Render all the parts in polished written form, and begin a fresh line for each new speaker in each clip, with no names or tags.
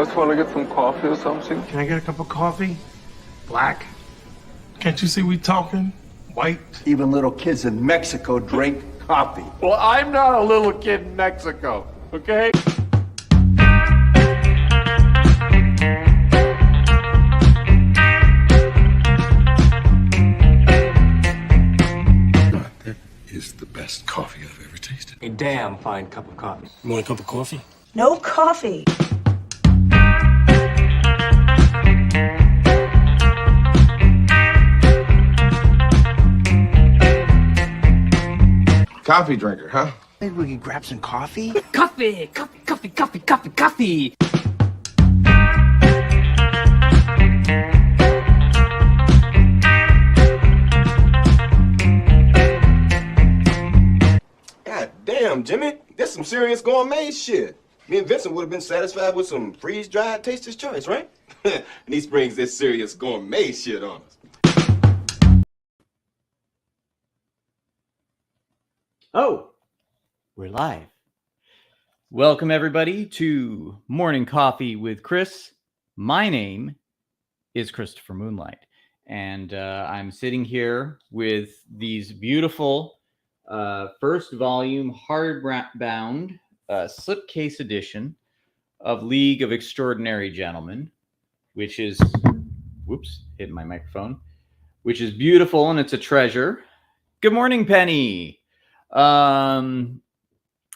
guys want to get some coffee or something?
Can I get a cup of coffee? Black? Can't you see we talking? White?
Even little kids in Mexico drink coffee.
Well, I'm not a little kid in Mexico, okay?
That is the best coffee I've ever tasted.
A damn fine cup of coffee.
You want a cup of coffee?
No coffee.
Coffee drinker, huh?
Maybe we could grab some coffee?
Coffee, coffee, coffee, coffee, coffee, coffee.
God damn, Jimmy. That's some serious gourmet shit. Me and Vincent would have been satisfied with some freeze-dried Taster's Choice, right? And he springs this serious gourmet shit on us.
Oh, we're live. Welcome, everybody, to Morning Coffee with Chris. My name is Christopher Moonlight, and I'm sitting here with these beautiful first volume hardbound slipcase edition of League of Extraordinary Gentlemen, which is, whoops, hitting my microphone, which is beautiful and it's a treasure. Good morning, Penny.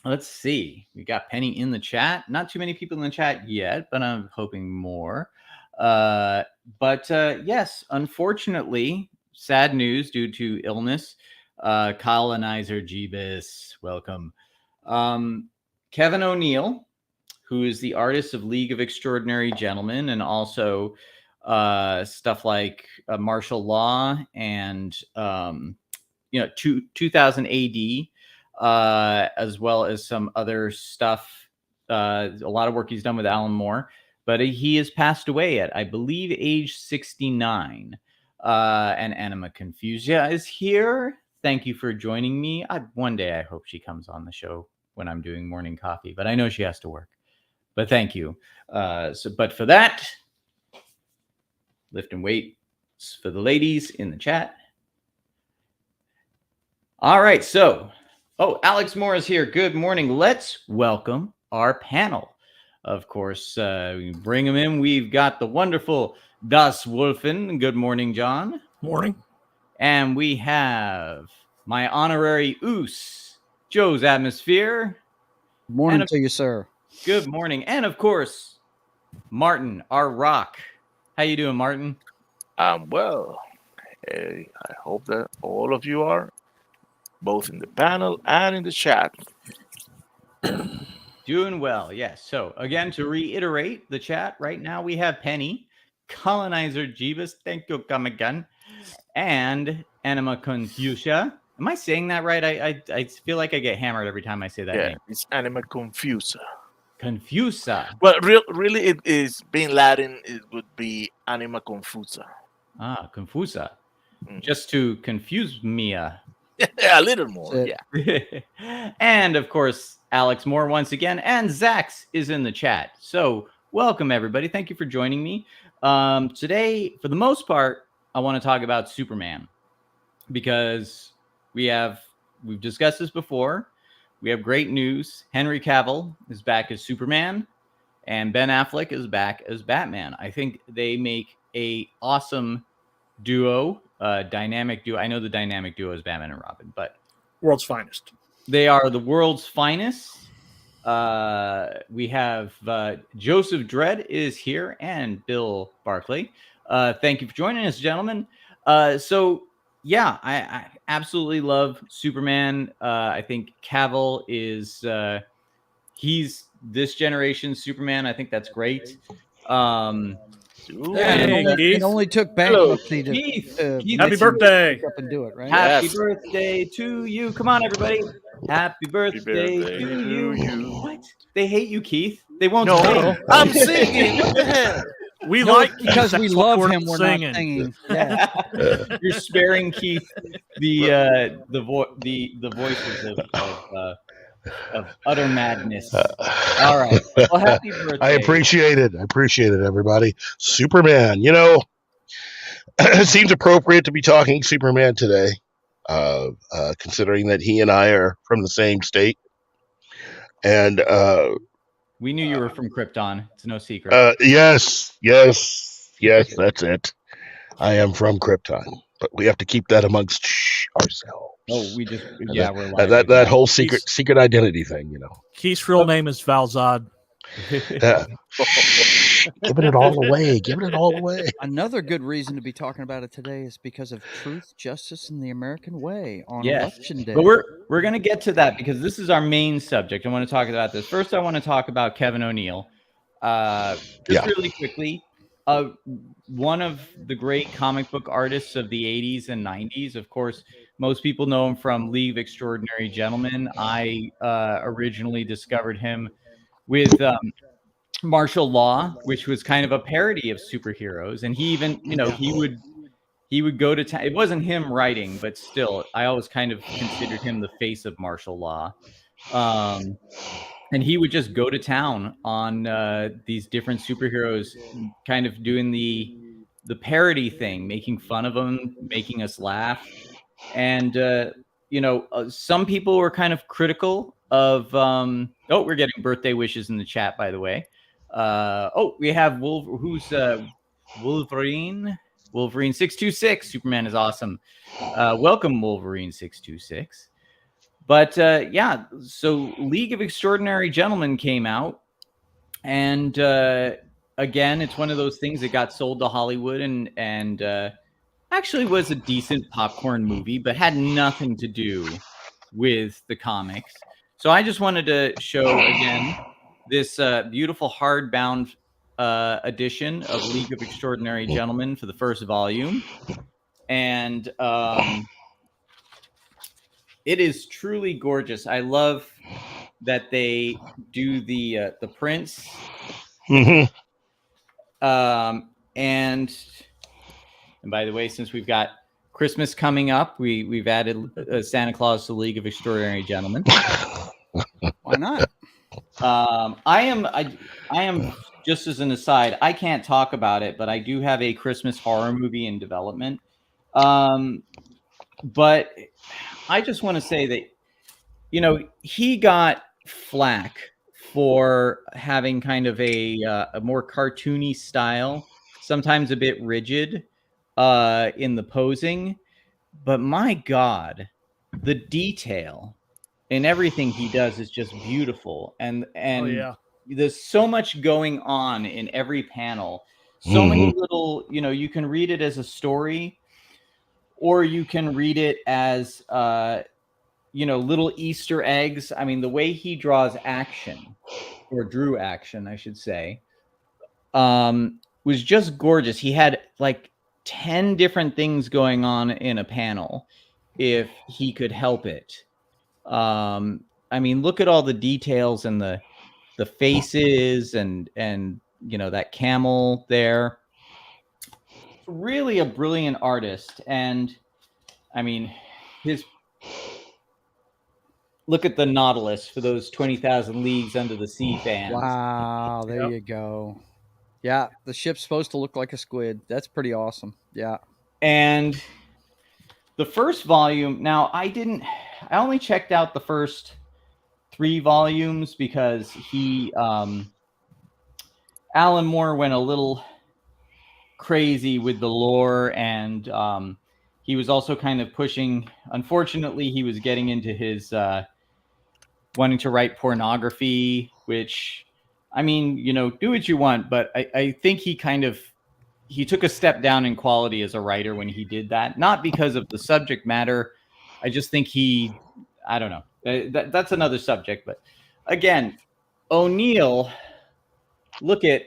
Let's see. We got Penny in the chat. Not too many people in the chat yet, but I'm hoping more. Yes, unfortunately, sad news due to illness. Colonizer Jeebus, welcome. Kevin O'Neill, who is the artist of League of Extraordinary Gentlemen and also stuff like martial law and 2000 AD, as well as some other stuff. A lot of work he's done with Alan Moore, but he has passed away at, I believe, age 69. And Anima Confusia is here. Thank you for joining me. One day I hope she comes on the show when I'm doing morning coffee, but I know she has to work. But thank you. But for that, lift and weight for the ladies in the chat. All right, Alex Moore is here. Good morning. Let's welcome our panel. Of course, we bring him in. We've got the wonderful Das Wolfen. Good morning, John.
Morning.
And we have my honorary Oos, Joe's Atmosphere.
Morning to you, sir.
Good morning. And of course, Martin, our rock. How you doing, Martin?
Well. I hope that all of you are, both in the panel and in the chat.
Doing well, yes. So again, to reiterate the chat, right now we have Penny, Colonizer Jeebus, thank you, come again, and Anima Confusia. Am I saying that right? I feel like I get hammered every time I say that name.
It's Anima Confusa.
Confusa.
Well, really, it is being Latin. It would be Anima Confusa.
Ah, Confusa. Just to confuse me.
A little more, yeah.
And of course, Alex Moore once again, and Zax is in the chat. So welcome, everybody. Thank you for joining me. Today, for the most part, I want to talk about Superman because we've discussed this before. We have great news. Henry Cavill is back as Superman, and Ben Affleck is back as Batman. I think they make a awesome duo. Dynamic duo. I know the dynamic duo is Batman and Robin, but
World's finest.
They are the world's finest. We have Joseph Dredd is here and Bill Barclay. Thank you for joining us, gentlemen. I absolutely love Superman. I think Cavill is he's this generation's Superman. I think that's great.
It only took bankruptcy to
Keith,
happy birthday.
Up and do it, right?
Happy birthday to you. Come on, everybody. Happy birthday to you. What? They hate you, Keith. They won't sing.
I'm singing. What the hell?
We like
because we love him. We're
singing.
not singing. Yeah.
You're sparing Keith the voices of utter madness. All right. Well, happy birthday.
I appreciate it. Everybody. Superman. It seems appropriate to be talking Superman today, considering that he and I are from the same state. And
we knew you were from Krypton. It's no secret.
Yes, that's it. I am from Krypton, but we have to keep that amongst ourselves.
Oh, we're
that whole secret identity thing,
Keith's real name is Valzad.
Giving it all away.
Another good reason to be talking about it today is because of truth, justice, and the American way on Election Day.
But we're going to get to that because this is our main subject. I want to talk about this. First, I want to talk about Kevin O'Neill. Really quickly. One of the great comic book artists of the 80s and 90s. Of course, most people know him from League of Extraordinary Gentlemen. I originally discovered him with Martial Law, which was kind of a parody of superheroes. And he even, he would go to town. It wasn't him writing, but still, I always kind of considered him the face of Martial Law. And he would just go to town on these different superheroes, kind of doing the parody thing, making fun of them, making us laugh. And, some people were kind of critical of, we're getting birthday wishes in the chat, by the way. We have Wolverine 626. Superman is awesome. Welcome, Wolverine 626. But so League of Extraordinary Gentlemen came out, and again, it's one of those things that got sold to Hollywood and actually was a decent popcorn movie, but had nothing to do with the comics. So I just wanted to show again this beautiful hardbound edition of League of Extraordinary Gentlemen for the first volume, and it is truly gorgeous. I love that they do the prints.
Mm-hmm.
And by the way, since we've got Christmas coming up, we've added Santa Claus to League of Extraordinary Gentlemen.
Why not?
I am just as an aside, I can't talk about it, but I do have a Christmas horror movie in development. But I just want to say that, he got flack for having kind of a more cartoony style, sometimes a bit rigid in the posing. But my God, the detail in everything he does is just beautiful. And there's so much going on in every panel. So many little, you can read it as a story, or you can read it as, little Easter eggs. I mean, the way he draws action, or drew action, I should say, was just gorgeous. He had like 10 different things going on in a panel if he could help it. I mean, look at all the details and the faces and that camel there. Really a brilliant artist. And I mean, look at the Nautilus for those 20,000 Leagues Under the Sea fans.
Wow, there you go. Yeah, the ship's supposed to look like a squid. That's pretty awesome. Yeah.
And the first volume, now I only checked out the first 3 volumes because Alan Moore went a little crazy with the lore, and he was also kind of pushing, unfortunately, he was getting into his wanting to write pornography, which, I mean, do what you want, but I think he took a step down in quality as a writer when he did that. Not because of the subject matter. I just think I don't know. That's another subject. But again, O'Neill, look at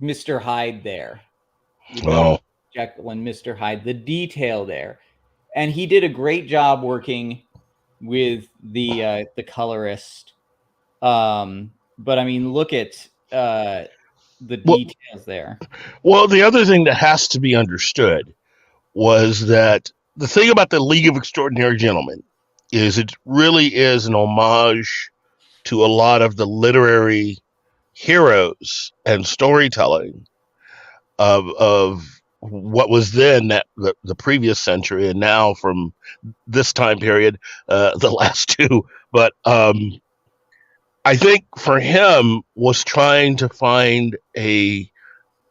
Mr. Hyde there.
Oh.
Jekyll and Mr. Hyde, the detail there. And he did a great job working with the colorist. But I mean, look at the details there.
Well, the other thing that has to be understood was that the thing about the League of Extraordinary Gentlemen is it really is an homage to a lot of the literary heroes and storytelling of what was then the previous century, and now from this time period, the last two. But I think for him was trying to find a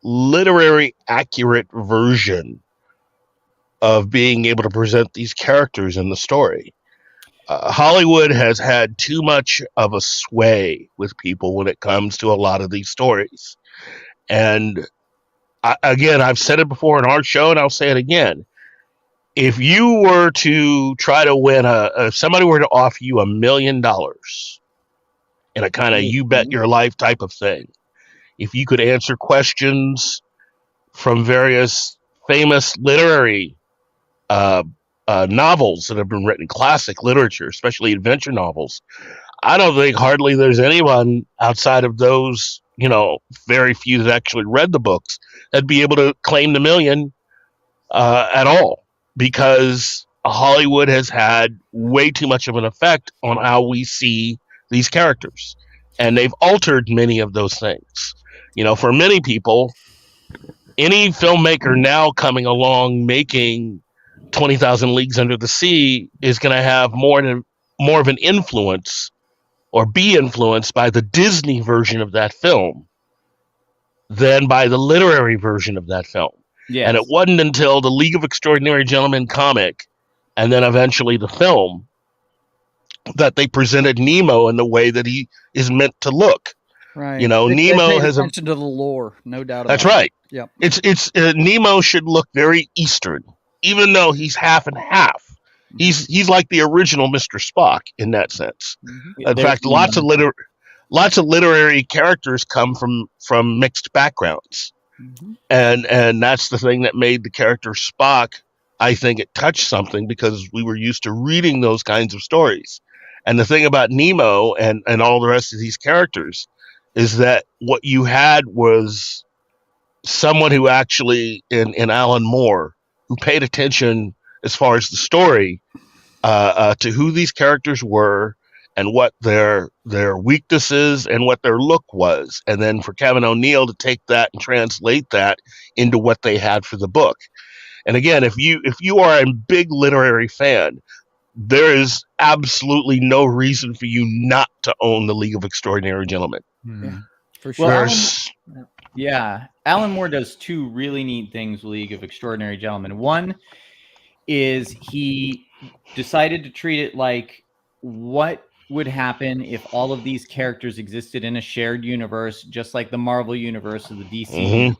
literary accurate version of being able to present these characters in the story. Hollywood has had too much of a sway with people when it comes to a lot of these stories. And again, I've said it before in our show, and I'll say it again. If you were to try to win if somebody were to offer you $1 million in a kind of you bet your life type of thing, if you could answer questions from various famous literary novels that have been written, classic literature, especially adventure novels, I don't think hardly there's anyone outside of those, very few that actually read the books that'd be able to claim the million at all, because Hollywood has had way too much of an effect on how we see these characters, and they've altered many of those things. For many people, any filmmaker now coming along making 20,000 Leagues Under the Sea is going to have more of an influence, or be influenced by the Disney version of that film than by the literary version of that film.
Yes.
And it wasn't until the League of Extraordinary Gentlemen comic, and then eventually the film, that they presented Nemo in the way that he is meant to look.
Right.
Nemo
paid
has
attention to the lore, no doubt about
That's
it.
right.
Yep.
It's Nemo should look very Eastern, even though he's half and half. He's like the original Mr. Spock in that sense.
Mm-hmm.
In fact, lots of literary characters come from mixed backgrounds.
Mm-hmm.
And that's the thing that made the character Spock, I think it touched something, because we were used to reading those kinds of stories. And the thing about Nemo and all the rest of these characters is that what you had was someone who actually, in Alan Moore, who paid attention as far as the story to who these characters were and what their weaknesses and what their look was, and then for Kevin O'Neill to take that and translate that into what they had for the book. And again, if you are a big literary fan, there is absolutely no reason for you not to own the League of Extraordinary Gentlemen.
Yeah, for sure.
Well, Alan Moore does two really neat things with League of Extraordinary Gentlemen. One is he decided to treat it like what would happen if all of these characters existed in a shared universe, just like the Marvel universe or the DC universe.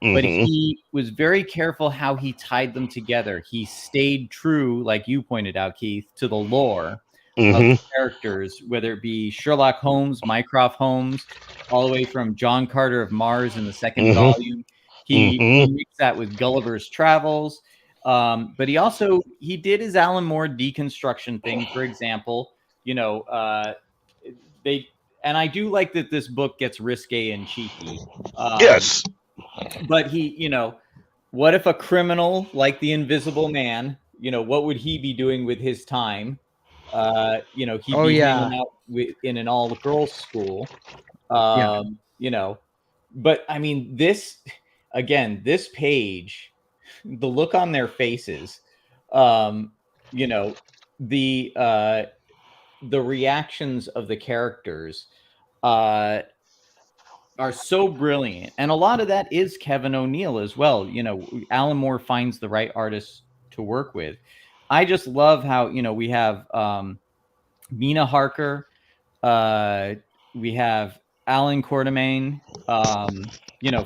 But he was very careful how he tied them together. He stayed true, like you pointed out, Keith, to the lore of the characters, whether it be Sherlock Holmes, Mycroft Holmes, all the way from John Carter of Mars in the second volume. He mixed that with Gulliver's Travels. But he did his Alan Moore deconstruction thing. For example, and I do like that this book gets risque and cheeky.
Yes.
But what if a criminal like the Invisible Man, what would he be doing with his time? He'd be hanging out in an all-girls school. But I mean, this page, the look on their faces, the reactions of the characters are so brilliant. And a lot of that is Kevin O'Neill as well. Alan Moore finds the right artists to work with. I just love how, we have Mina Harker, we have Alan Quartermain,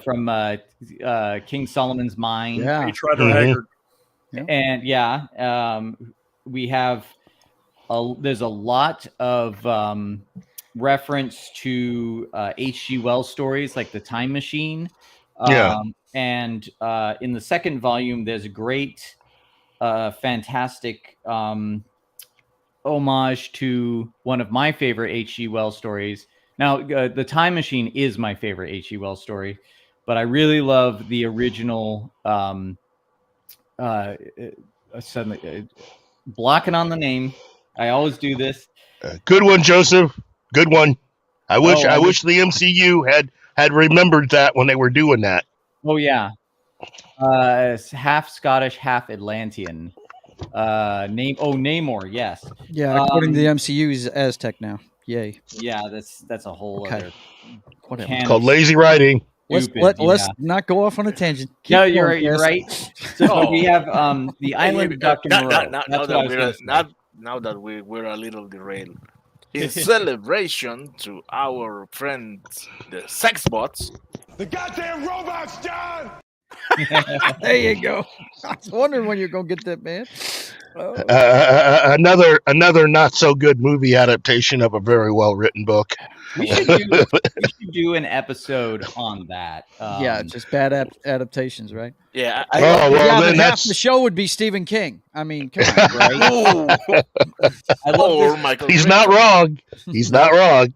from King Solomon's Mine.
Yeah.
Haggard.
And we have there's a lot of reference to H.G. Wells stories like The Time Machine. And in the second volume, there's a great, fantastic homage to one of my favorite H.G. Wells stories. Now, The Time Machine is my favorite H.G. Wells story, but I really love the original blocking on the name. I always do this.
Good one, Joseph. Good one. I wish
I
wish the MCU had remembered that when they were doing that.
Oh yeah. It's half Scottish, half Atlantean. Namor, yes.
Yeah, according to the MCU, he's Aztec now. Yay.
Yeah, that's a whole other
Whatever.
It's called lazy writing.
Let's not go off on a tangent. Keep
No, you're
going,
right.
Chris.
You're right. So we have the island of Dr. Moreau.
Now that we're a little derailed. In celebration to our friends, the sex bots.
The goddamn robots, John!
There you go. I was wondering when you're gonna get that, man. Oh.
Another not so good movie adaptation of a very well written book.
We should do an episode on that.
Yeah, just bad adaptations, right?
Yeah.
Then
half the show would be Stephen King. I mean, come on,
right?
I love Michael.
He's not wrong. He's not wrong.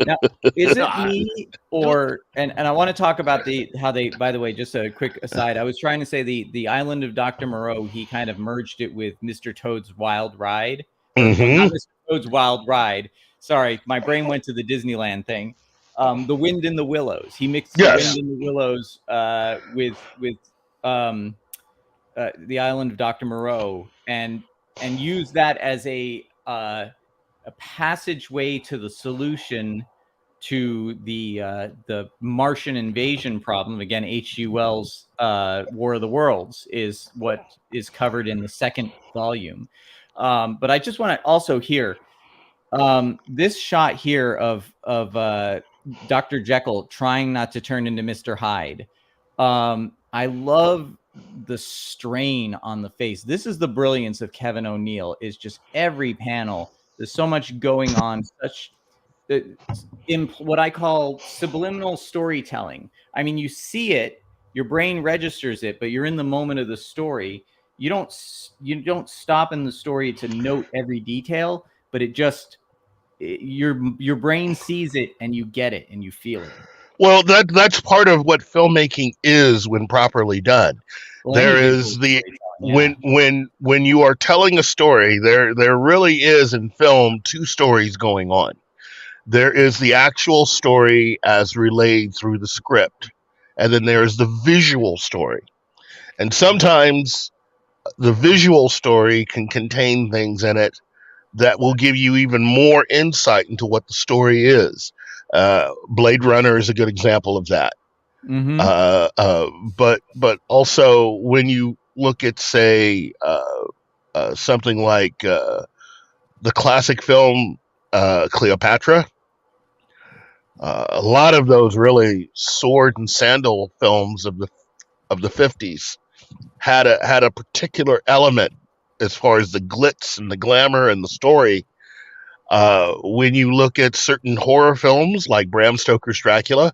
Now, is it me or and I want to talk about how they, by the way, just a quick aside. I was trying to say the island of Dr. Moreau, he kind of merged it with Mr. Toad's Wild Ride.
Mm-hmm.
Not Mr. Toad's Wild Ride. Sorry, my brain went to the Disneyland thing. The Wind in the Willows. He mixed the Wind in the Willows with the island of Dr. Moreau and used that as a passageway to the solution to the Martian invasion problem. Again, H.G. Wells' War of the Worlds is what is covered in the second volume. But I just want to also hear this shot here of Dr. Jekyll trying not to turn into Mr. Hyde. I love the strain on the face. This is the brilliance of Kevin O'Neill, is just every panel. There's so much going on, such what I call subliminal storytelling. I mean, you see it, your brain registers it, but you're in the moment of the story. You don't stop in the story to note every detail, but it just your brain sees it and you get it and you feel it.
Well, that's part of what filmmaking is when properly done.
Well,
there is when you are telling a story, there really is in film two stories going on. There is the actual story as relayed through the script, and then there is the visual story. And sometimes the visual story can contain things in it that will give you even more insight into what the story is. Blade Runner is a good example of that.
Mm-hmm.
But also when you look at, say, something like the classic film Cleopatra, a lot of those really sword and sandal films of the 50s had a particular element as far as the glitz and the glamour and the story. When you look at certain horror films like Bram Stoker's Dracula,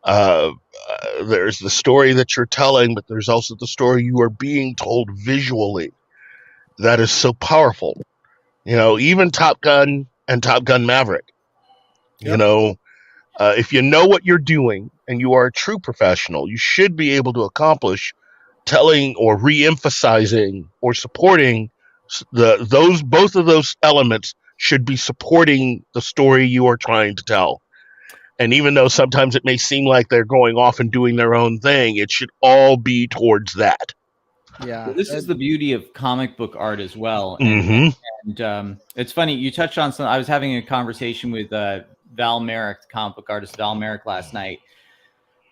there's the story that you're telling, but there's also the story you are being told visually. That is so powerful. You know, even Top Gun and Top Gun Maverick. Yep. You know, if you know what you're doing and you are a true professional, you should be able to accomplish telling or re-emphasizing or supporting both of those elements should be supporting the story you are trying to tell. And even though sometimes it may seem like they're going off and doing their own thing, it should all be towards that.
Yeah.
Well, this is the beauty of comic book art as well.
Mm-hmm.
And it's funny, you touched on I was having a conversation with Val Merrick, comic book artist Val Merrick, last night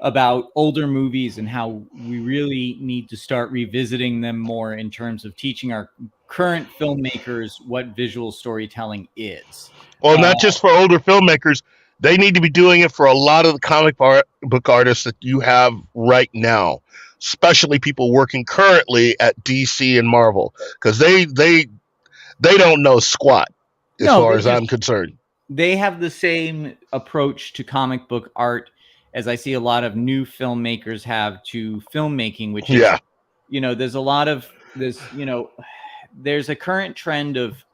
about older movies and how we really need to start revisiting them more in terms of teaching our current filmmakers what visual storytelling is.
Well, not just for older filmmakers. They need to be doing it for a lot of the comic book artists that you have right now, especially people working currently at DC and Marvel, because they don't know squat as far as I'm concerned.
They have the same approach to comic book art as I see a lot of new filmmakers have to filmmaking, which is, you know, there's a lot of this, you know, there's a current trend of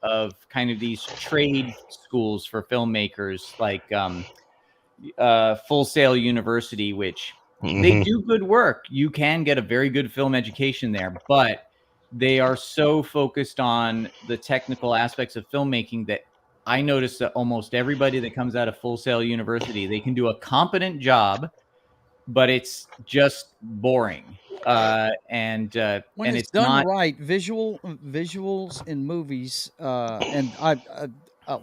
kind of these trade schools for filmmakers, like Full Sail University, which they do good work. You can get a very good film education there, but they are so focused on the technical aspects of filmmaking that I noticed that almost everybody that comes out of Full Sail University, they can do a competent job, but it's just boring. And
When it's
it's
done
not
right, visuals in movies, and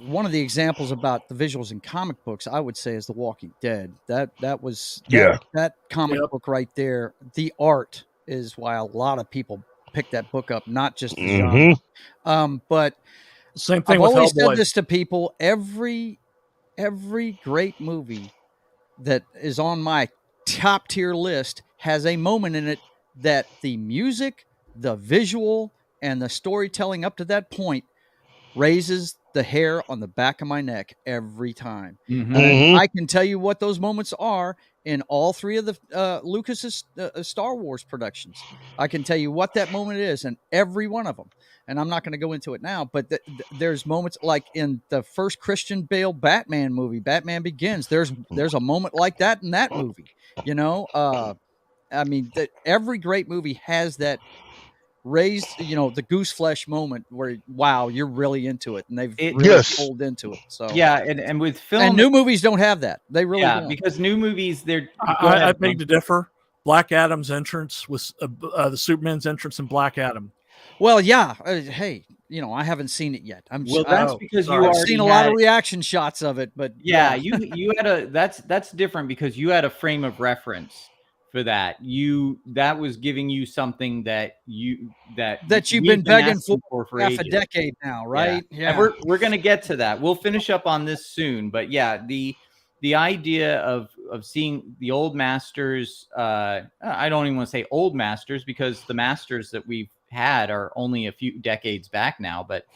one of the examples about the visuals in comic books, I would say, is The Walking Dead. That was that comic book right there. The art is why a lot of people pick that book up, not just the genre. But
Same thing
I've
with
always
Hellboy.
said this to people: every great movie that is on my top tier list has a moment in it that the music, the visual, and the storytelling up to that point raises the hair on the back of my neck every time. And I can tell you what those moments are in all three of the Lucas's Star Wars productions. I can tell you what that moment is in every one of them. And I'm not going to go into it now, but there's moments like in the first Christian Bale Batman movie, Batman Begins. There's a moment like that in that movie. You know, I mean, every great movie has that raised, the goose flesh moment where, wow, you're really into it, and they've really pulled into it. So
and with film,
and new movies don't have that. They really don't.
because new movies, they're.
I beg to differ. Black Adam's entrance was the Superman's entrance in Black Adam.
Well, yeah. Hey, I haven't seen it yet.
That's because
I've seen a lot of reaction shots of it, but
you had that's different because you had a frame of reference for that. That was giving you something that you've
been begging for half
ages.
a decade now, right?
Yeah. And we're gonna get to that. We'll finish up on this soon, but yeah, the idea of seeing the old masters, I don't even want to say old masters because the masters that we've had are only a few decades back now. But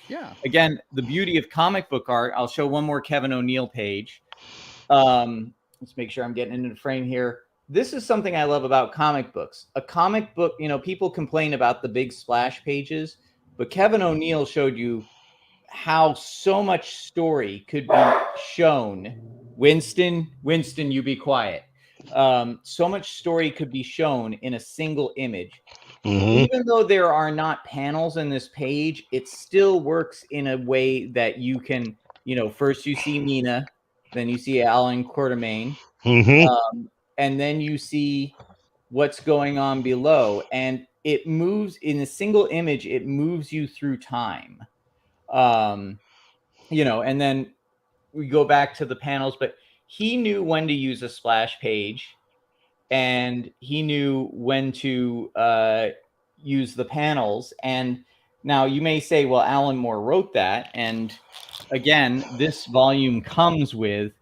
again, the beauty of comic book art. I'll show one more Kevin O'Neill page. Let's make sure I'm getting into the frame here. This is something I love about comic books. A comic book, people complain about the big splash pages, but Kevin O'Neill showed you how so much story could be shown. Winston, you be quiet. So much story could be shown in a single image. Even though there are not panels in this page, it still works in a way that you can, first you see Mina, then you see Alan Quatermain, and then you see what's going on below. And it moves in a single image. It moves you through time. And then we go back to the panels, but he knew when to use a splash page and he knew when to use the panels. And now you may say, well, Alan Moore wrote that. And again, this volume comes with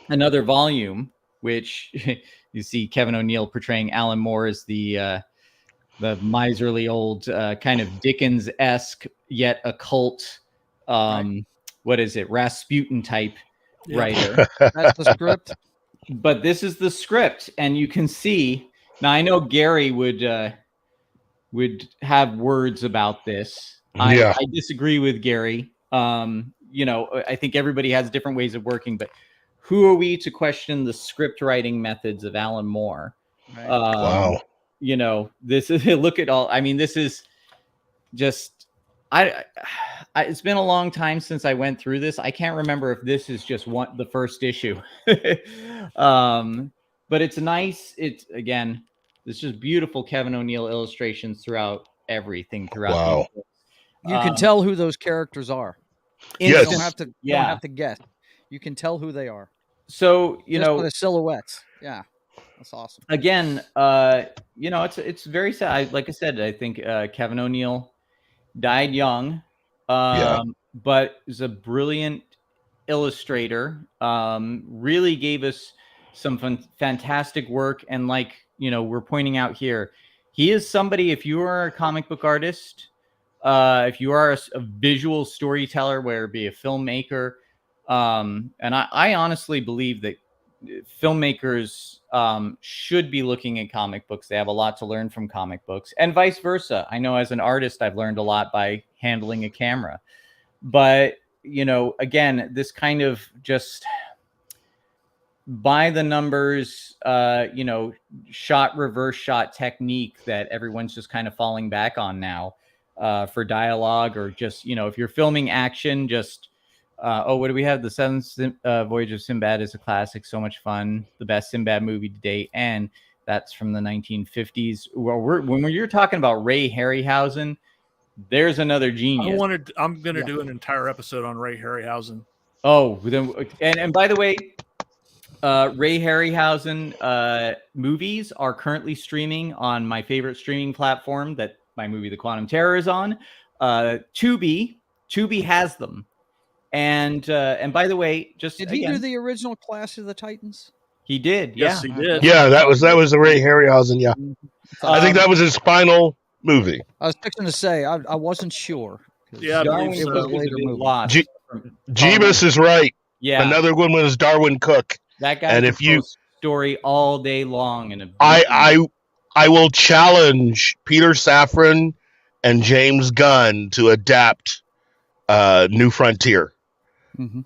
another volume, which you see Kevin O'Neill portraying Alan Moore as the miserly old kind of Dickens-esque yet occult, what is it, Rasputin type writer.
That's the script.
But this is the script, and you can see now. I know Gary would have words about this. I disagree with Gary. I think everybody has different ways of working, but who are we to question the script writing methods of Alan Moore?
Right.
Wow.
This is look at all. I mean, this is just it's been a long time since I went through this. I can't remember if this is just the first issue. But it's nice. It's again, it's just beautiful Kevin O'Neill illustrations throughout everything throughout.
Wow.
You can tell who those characters are.
Yes.
You don't have to guess. You can tell who they are.
So,
Just by the silhouettes. Yeah. That's awesome.
Again, it's very sad. Like I said, I think Kevin O'Neill died young, but is a brilliant illustrator. Really gave us some fantastic work. And like, we're pointing out here, he is somebody, if you are a comic book artist, if you are a visual storyteller, whether it be a filmmaker, and I honestly believe that filmmakers should be looking at comic books. They have a lot to learn from comic books, and vice versa. I know as an artist, I've learned a lot by handling a camera. But, again, this kind of just by the numbers, reverse shot technique that everyone's just kind of falling back on now for dialogue, or just, if you're filming action, just, what do we have? The Seventh Voyage of Sinbad is a classic, so much fun, the best Sinbad movie to date, and that's from the 1950s. Well, when you're talking about Ray Harryhausen, there's another genius.
I'm going to do an entire episode on Ray Harryhausen.
Oh, and by the way, Ray Harryhausen movies are currently streaming on my favorite streaming platform that my movie The Quantum Terror is on. Tubi has them. And by the way,
did he do the original Clash of the Titans?
He did.
Yes, he did.
Yeah, that was the Ray Harryhausen. Yeah, I think that was his final movie.
I was fixing to say I wasn't sure.
Yeah,
it was a later movie.
Jeebus is right.
Yeah,
another one was Darwin Cook.
That guy.
And if you
story all day long, and
I will challenge Peter Safran and James Gunn to adapt New Frontier.
Mm-hmm.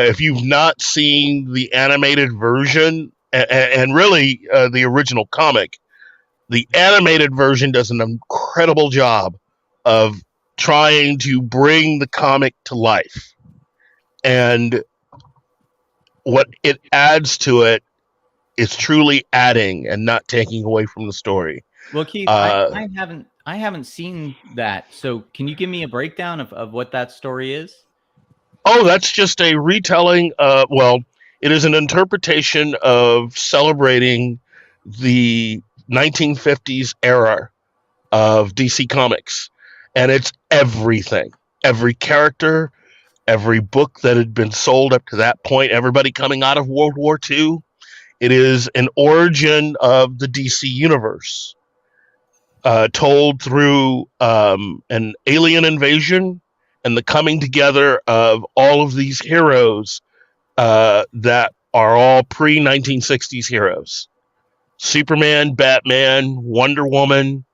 If you've not seen the animated version and really the original comic, the animated version does an incredible job of trying to bring the comic to life. And what it adds to it is truly adding and not taking away from the story.
Well, Keith, I haven't seen that. So can you give me a breakdown of what that story is?
Oh, that's just a retelling. It is an interpretation of celebrating the 1950s era of DC Comics. And it's everything. Every character, every book that had been sold up to that point, everybody coming out of World War II. It is an origin of the DC universe, told through an alien invasion and the coming together of all of these heroes that are all pre-1960s heroes. Superman, Batman, Wonder Woman,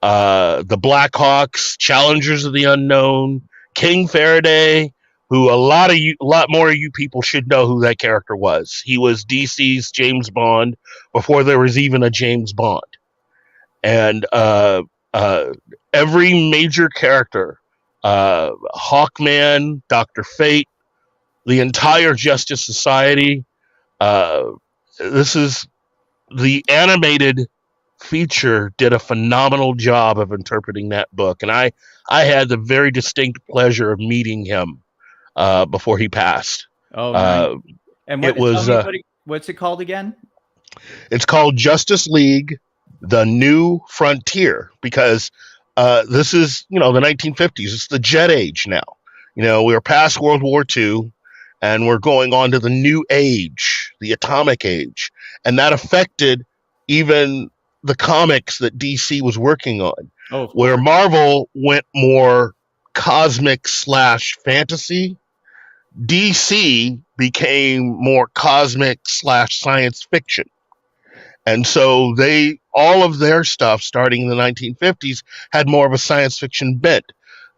the Blackhawks, Challengers of the Unknown, King Faraday, who a lot more of you people should know who that character was. He was DC's James Bond before there was even a James Bond. And every major character, Hawkman, Dr. Fate, the entire Justice Society, this is the animated feature did a phenomenal job of interpreting that book. And I had the very distinct pleasure of meeting him before he passed.
Oh, nice. And
it was
what's it called again?
It's called Justice League: The New Frontier, because this is, the 1950s. It's the jet age now. We're past World War II, and we're going on to the new age, the atomic age, and that affected even the comics that DC was working on.
Oh,
where Marvel went more cosmic / fantasy, DC became more cosmic / science fiction. And so all of their stuff starting in the 1950s had more of a science fiction bent.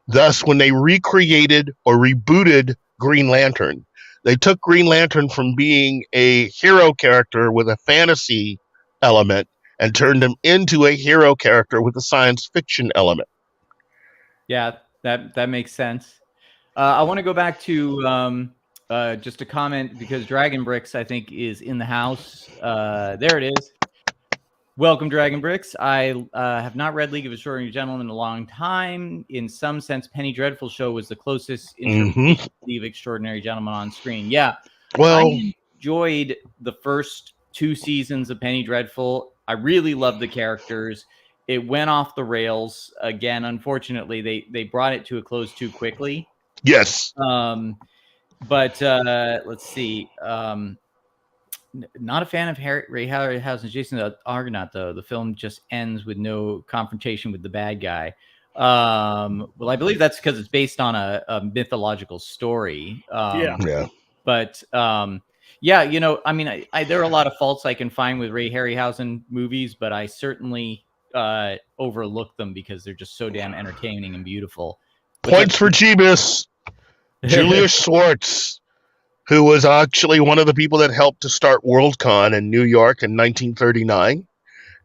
Thus, when they recreated or rebooted Green Lantern, they took Green Lantern from being a hero character with a fantasy element and turned him into a hero character with a science fiction element.
Yeah, that makes sense. I want to go back to just a comment, because Dragon Bricks, I think, is in the house. There it is. Welcome, Dragon Bricks. I have not read League of Extraordinary Gentlemen in a long time. In some sense, Penny Dreadful Show was the closest interpretation of League of Extraordinary Gentlemen on screen. Yeah.
Well,
I enjoyed the first 2 seasons of Penny Dreadful. I really loved the characters. It went off the rails. Again, unfortunately, they brought it to a close too quickly.
Yes.
But let's see. Not a fan of Ray Harryhausen's Jason the Argonaut, though. The film just ends with no confrontation with the bad guy. Well, I believe that's because it's based on a mythological story.
Yeah.
But yeah, there are a lot of faults I can find with Ray Harryhausen movies, but I certainly overlook them because they're just so damn entertaining and beautiful.
Points for Jeebus. Julius Schwartz. who was actually one of the people that helped to start Worldcon in New York in 1939.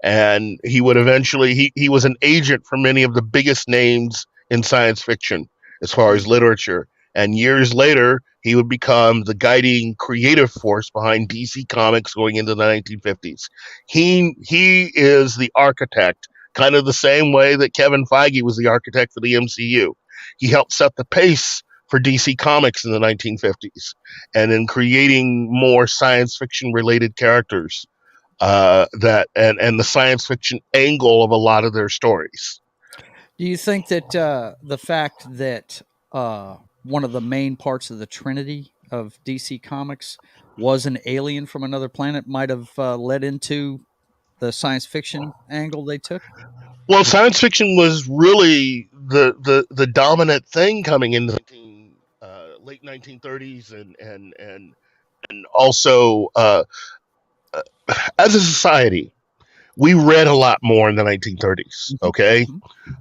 And he would eventually, he was an agent for many of the biggest names in science fiction as far as literature. And years later, he would become the guiding creative force behind DC Comics going into the 1950s. He is the architect, kind of the same way that Kevin Feige was the architect for the MCU. He helped set the pace for DC Comics in the 1950s and in creating more science fiction related characters that and the science fiction angle of a lot of their stories.
Do you think that the fact that one of the main parts of the Trinity of DC Comics was an alien from another planet might have led into the science fiction angle they took?
Well, science fiction was really the dominant thing coming in the late 1930s and also as a society, we read a lot more in the 1930s. Okay,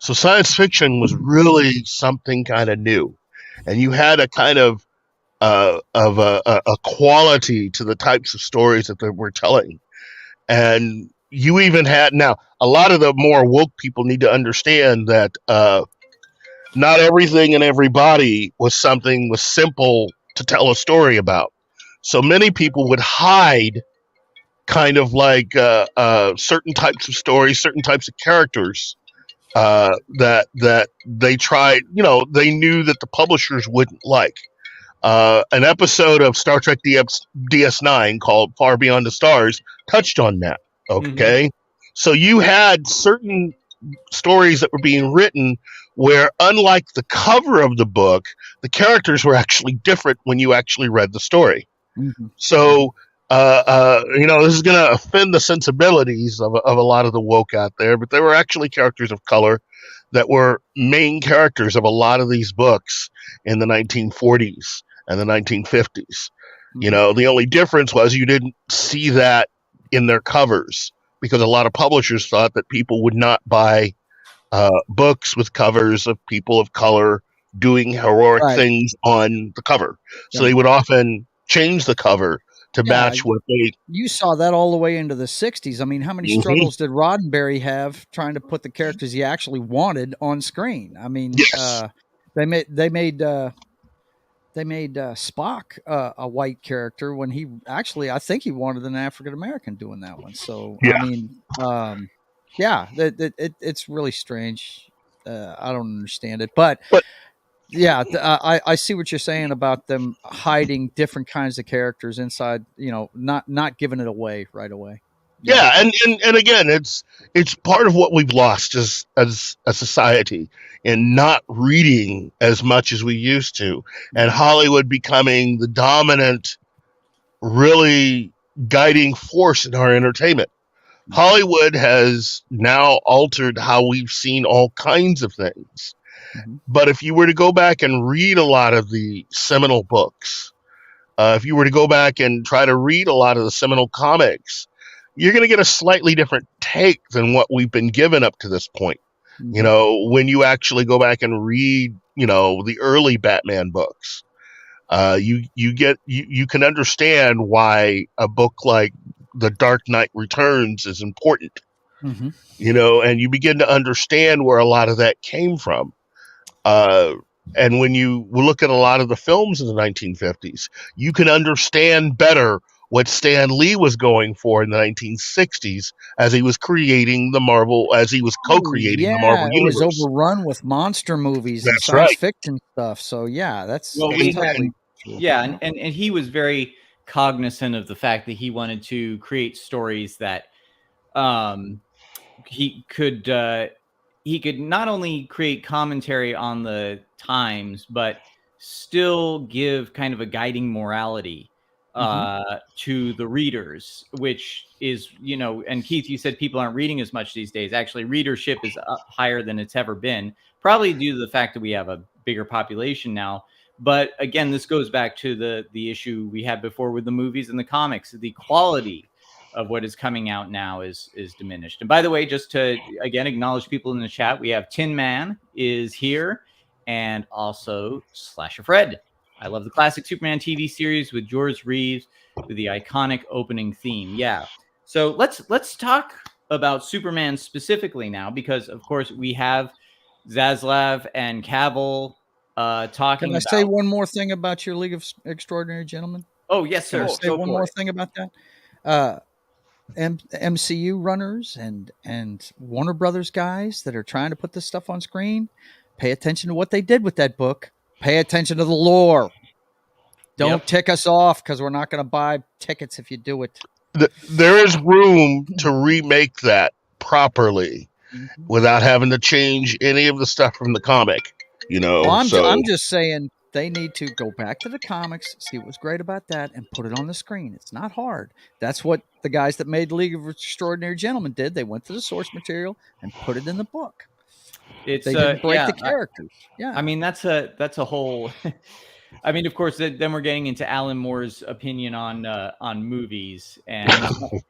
so science fiction was really something kind of new, and you had a kind of a quality to the types of stories that they were telling, and you even had now a lot of the more woke people need to understand that not everything and everybody was simple to tell a story about. So many people would hide kind of like certain types of stories, certain types of characters that they tried, they knew that the publishers wouldn't like. An episode of Star Trek DS9 called Far Beyond the Stars touched on that. Okay. So you had certain stories that were being written where, unlike the cover of the book, the characters were actually different when you actually read the story. So, this is going to offend the sensibilities of a lot of the woke out there, but there were actually characters of color that were main characters of a lot of these books in the 1940s and the 1950s. The only difference was you didn't see that in their covers because a lot of publishers thought that people would not buy books with covers of people of color doing heroic things on the cover. So they would often change the cover to match what they...
You saw that all the way into the 60s. I mean, how many struggles did Roddenberry have trying to put the characters he actually wanted on screen? I mean, they made Spock a white character when he actually, I think he wanted an African American doing that one. So I mean, it's really strange. I don't understand it, but yeah, I see what you're saying about them hiding different kinds of characters inside, not giving it away right away.
Yeah, and again, it's part of what we've lost as a society in not reading as much as we used to, and Hollywood becoming the dominant, really guiding force in our entertainment. Hollywood has now altered how we've seen all kinds of things. But if you were to go back and read a lot of the seminal books, if you were to go back and try to read a lot of the seminal comics, you're going to get a slightly different take than what we've been given up to this point. When you actually go back and read, the early Batman books, you can understand why a book like The Dark Knight Returns is important, and you begin to understand where a lot of that came from. And when you look at a lot of the films in the 1950s, you can understand better what Stan Lee was going for in the 1960s as he was creating the Marvel, as he was co-creating the Marvel universe.
It was overrun with monster movies and science fiction stuff. So and
he was very cognizant of the fact that he wanted to create stories that he could not only create commentary on the times, but still give kind of a guiding morality to the readers, which is, and Keith, you said people aren't reading as much these days. Actually, readership is higher than it's ever been, probably due to the fact that we have a bigger population now. But again, this goes back to the issue we had before with the movies and the comics. The quality of what is coming out now is diminished. And by the way, just to again acknowledge people in the chat, we have Tin Man is here, and also Slasher Fred I love the classic Superman TV series with George Reeves with the iconic opening theme. Yeah. So let's talk about Superman specifically now, because of course we have Zaslav and Cavill talking
Can I
about.
say one more thing about your League of Extraordinary Gentlemen?
Oh yes,
Can
sir.
I say one more thing about that? MCU runners and Warner Brothers guys that are trying to put this stuff on screen, pay attention to what they did with that book. Pay attention to the lore. Don't tick us off, because we're not going to buy tickets if you do it.
There is room to remake that properly without having to change any of the stuff from the comic.
Well, I'm just saying they need to go back to the comics, see what's great about that, and put it on the screen. It's not hard. That's what the guys that made League of Extraordinary Gentlemen did. They went to the source material and put it in the book. They didn't break the characters. I mean,
that's a whole. I mean, of course, then we're getting into Alan Moore's opinion on movies, and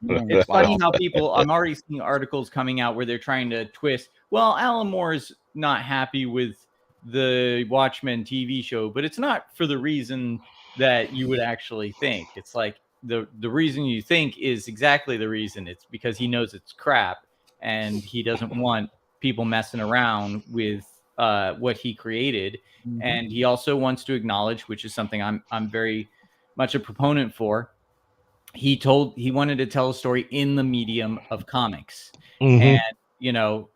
it's funny how I'm already seeing articles coming out where they're trying to twist. Well, Alan Moore's not happy with the Watchmen TV show, but it's not for the reason that you would actually think. It's like the reason you think is exactly the reason. It's because he knows it's crap, and he doesn't want people messing around with what he created. And he also wants to acknowledge, which is something I'm very much a proponent for. He wanted to tell a story in the medium of comics, and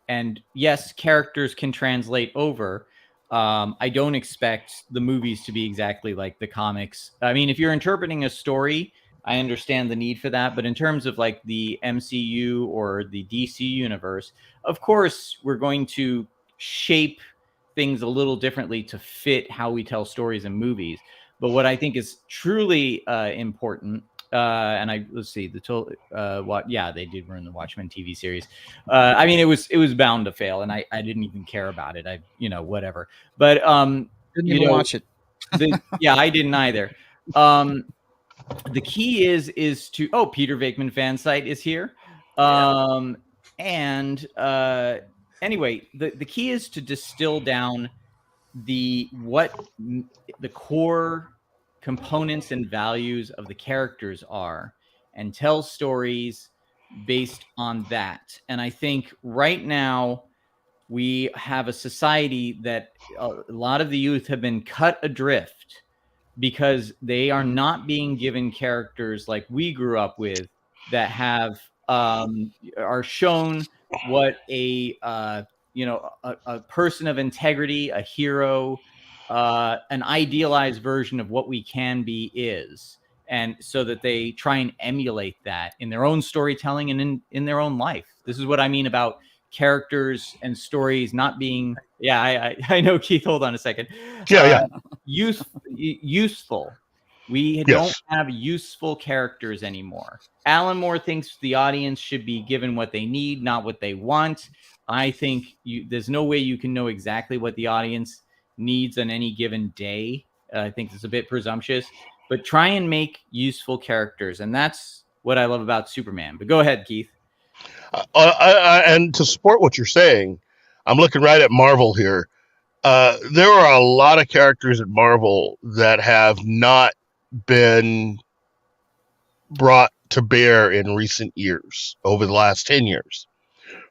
and yes, characters can translate over. I don't expect the movies to be exactly like the comics. I mean, if you're interpreting a story, I understand the need for that. But in terms of like the MCU or the DC universe, of course, we're going to shape things a little differently to fit how we tell stories in movies. But what I think is truly important, let's see, they did ruin the Watchmen TV series. I mean, it was bound to fail, and I didn't even care about it. Whatever. But
didn't even watch it.
I didn't either. The key is to Peter Venkman fan site is here. Anyway, the key is to distill down the core components and values of the characters are, and tell stories based on that. And I think right now we have a society that a lot of the youth have been cut adrift because they are not being given characters like we grew up with that have are shown what a person of integrity, a hero, an idealized version of what we can be is, and so that they try and emulate that in their own storytelling and in their own life. This is what I mean about characters and stories not being I know, Keith, hold on a second. Useful. We don't have useful characters anymore. Alan Moore thinks the audience should be given what they need, not what they want. I think there's no way you can know exactly what the audience needs on any given day. I think it's a bit presumptuous, but try and make useful characters. And that's what I love about Superman. But go ahead, Keith.
And to support what you're saying, I'm looking right at Marvel here. There are a lot of characters at Marvel that have not been brought to bear in recent years, over the last 10 years,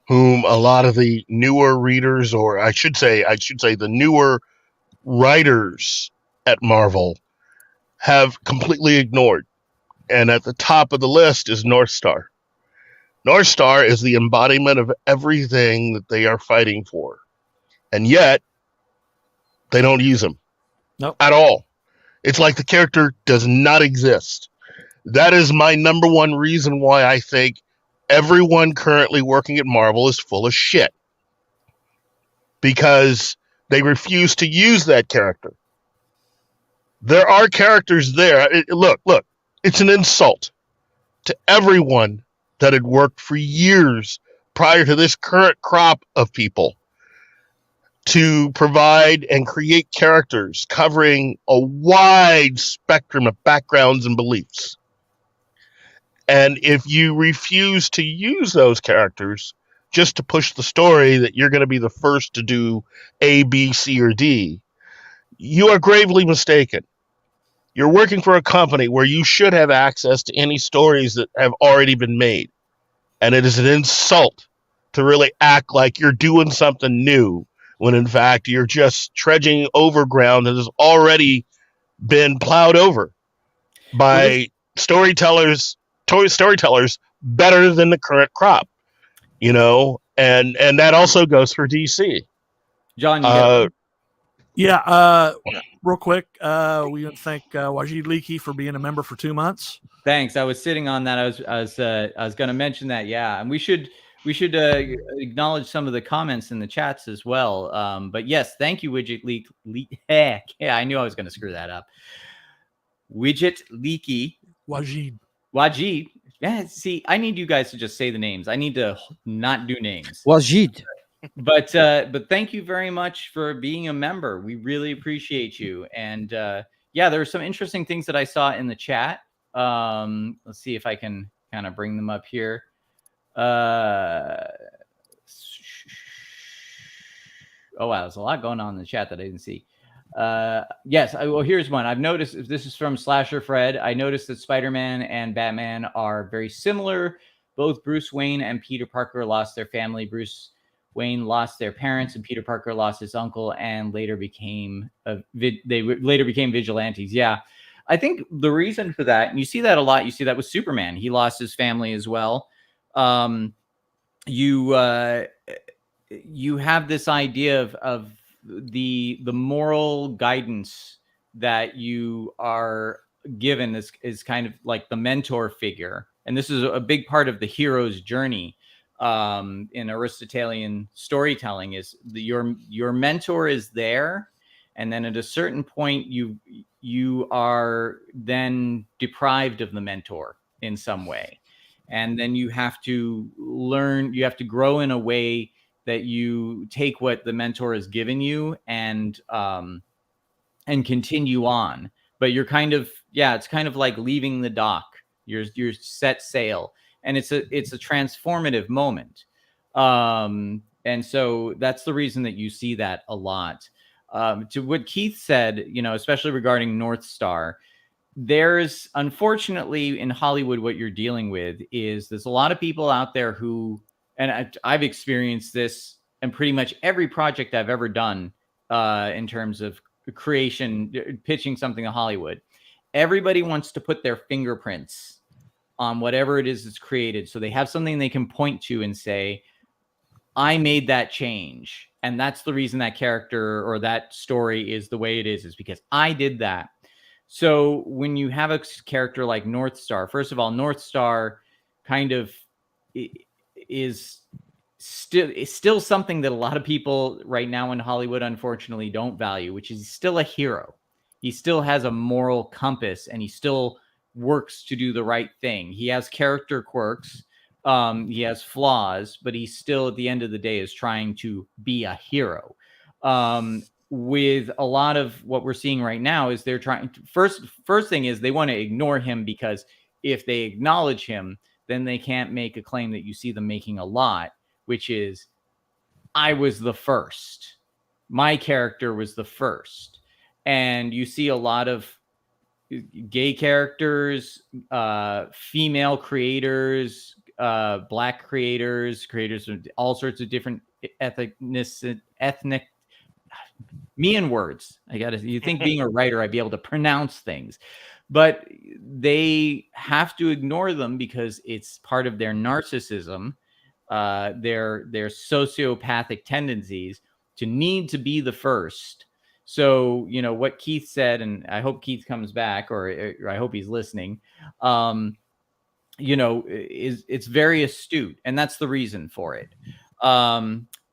whom a lot of the newer readers, or I should say the newer writers at Marvel, have completely ignored. And at the top of the list is North Star. North Star is the embodiment of everything that they are fighting for. And yet, they don't use him at all. It's like the character does not exist. That is my number one reason why I think everyone currently working at Marvel is full of shit. Because they refuse to use that character. There are characters there. Look, it's an insult to everyone that had worked for years prior to this current crop of people to provide and create characters covering a wide spectrum of backgrounds and beliefs. And if you refuse to use those characters just to push the story that you're going to be the first to do A, B, C, or D, you are gravely mistaken. You're working for a company where you should have access to any stories that have already been made. And it is an insult to really act like you're doing something new when in fact you're just trudging over ground that has already been plowed over by storytellers better than the current crop, and that also goes for DC.
John, you
real quick, we want to thank Wajid Leakey for being a member for 2 months.
Thanks. I was sitting on that. I was going to mention that. Yeah, and we should acknowledge some of the comments in the chats as well. But yes, thank you, Widget Leak. Yeah, I knew I was going to screw that up. Widget Leaky. Wajid. Yeah, see, I need you guys to just say the names. I need to not do names.
Wajid.
But thank you very much for being a member. We really appreciate you. And yeah, there are some interesting things that I saw in the chat. Let's see if I can kind of bring them up here. Oh wow, there's a lot going on in the chat that I didn't see. Yes, well, here's one. I've noticed, this is from Slasher Fred. I noticed that Spider-Man and Batman are very similar. Both Bruce Wayne and Peter Parker lost their family. Bruce Wayne lost their parents, and Peter Parker lost his uncle, and later became vigilantes. Yeah, I think the reason for that, and you see that a lot. You see that with Superman. He lost his family as well. You have this idea of the moral guidance that you are given is kind of like the mentor figure, and this is a big part of the hero's journey in Aristotelian storytelling. Is your mentor is there, and then at a certain point you are then deprived of the mentor in some way, and then you have to learn, you have to grow in a way that you take what the mentor has given you and continue on. But you're kind of, it's kind of like leaving the dock. You're set sail, and it's a transformative moment. And so that's the reason that you see that a lot. To what Keith said, especially regarding North Star, there's, unfortunately, in Hollywood, what you're dealing with is there's a lot of people out there who, and I've experienced this in pretty much every project I've ever done in terms of creation, pitching something to Hollywood. Everybody wants to put their fingerprints on whatever it is that's created, so they have something they can point to and say, I made that change, and that's the reason that character or that story is the way it is because I did that. So when you have a character like North Star, first of all, North Star kind of is still something that a lot of people right now in Hollywood unfortunately don't value, which is still a hero. He still has a moral compass, and he still works to do the right thing. He has character quirks, he has flaws, but he still at the end of the day is trying to be a hero. With a lot of what we're seeing right now is they're trying to, first thing is they want to ignore him, because if they acknowledge him, then they can't make a claim that you see them making a lot, which is, I was the first. My character was the first. And you see a lot of gay characters, female creators, black creators of all sorts of different ethnic. Me and words. You think being a writer, I'd be able to pronounce things, but they have to ignore them because it's part of their narcissism, their sociopathic tendencies to need to be the first. So, what Keith said, and I hope Keith comes back, or I hope he's listening, it's very astute, and that's the reason for it.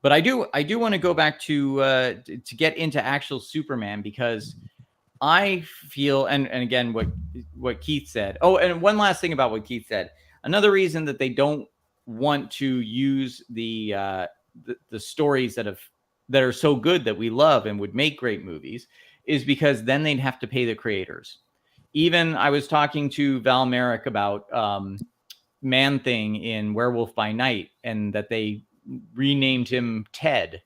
But I do want to go back to get into actual Superman, because I feel, and again, what Keith said. Oh, and one last thing about what Keith said. Another reason that they don't want to use the stories that are so good that we love and would make great movies is because then they'd have to pay the creators. Even I was talking to Val Merrick about Man-Thing in Werewolf by Night, and that they renamed him Ted.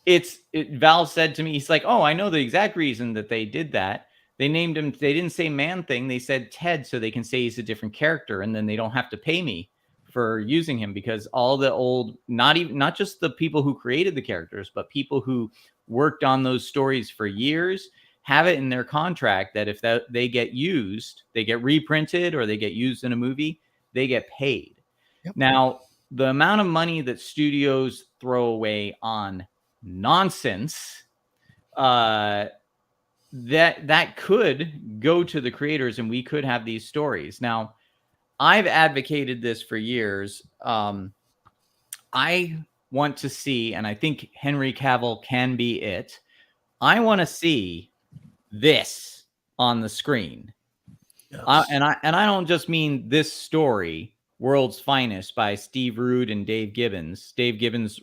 Val said to me, he's like, oh, I know the exact reason that they did that. They named him, they didn't say Man-Thing, they said Ted, so they can say he's a different character, and then they don't have to pay me for using him, because all the old, not just the people who created the characters, but people who worked on those stories for years have it in their contract that if they get used, they get reprinted or they get used in a movie, they get paid.
Yep.
Now, the amount of money that studios throw away on nonsense, that could go to the creators, and we could have these stories. Now, I've advocated this for years. I want to see, and I think Henry Cavill can be it. I want to see this on the screen.
Yes.
And I don't just mean this story, World's Finest by Steve Rude and Dave Gibbons. Dave Gibbons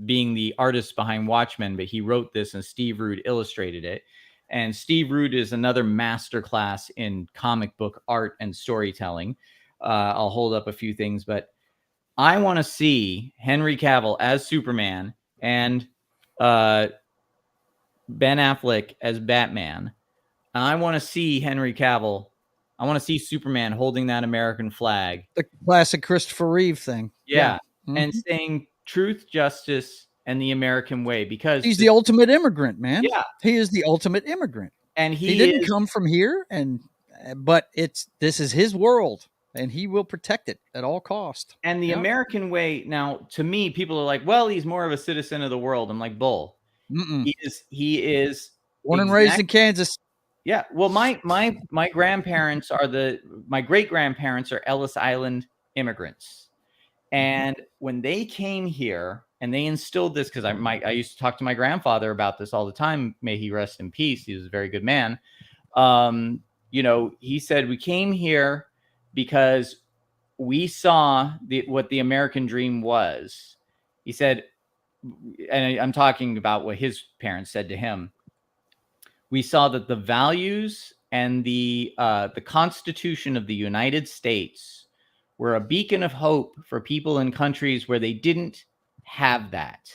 being the artist behind Watchmen, but he wrote this and Steve Rude illustrated it. And Steve Rude is another masterclass in comic book art and storytelling. I'll hold up a few things, but I want to see Henry Cavill as Superman and Ben Affleck as Batman. And I want to see Henry Cavill. I want to see Superman holding that American flag.
The classic Christopher Reeve thing.
Yeah.
Mhm.
And saying truth, justice, and the American way, because
he's the ultimate immigrant, man.
Yeah.
He is the ultimate immigrant.
And
he didn't come from here, but this is his world, and he will protect it at all cost.
And the American way, now, to me, people are like, well, he's more of a citizen of the world. I'm like, bull.
Mm-mm.
He is
born and raised in Kansas.
Yeah. Well, my grandparents my great grandparents are Ellis Island immigrants. And when they came here and they instilled this, because I used to talk to my grandfather about this all the time. May he rest in peace. He was a very good man. He said, we came here because we saw what the American dream was. He said, and I'm talking about what his parents said to him. We saw that the values and the Constitution of the United States were a beacon of hope for people in countries where they didn't have that.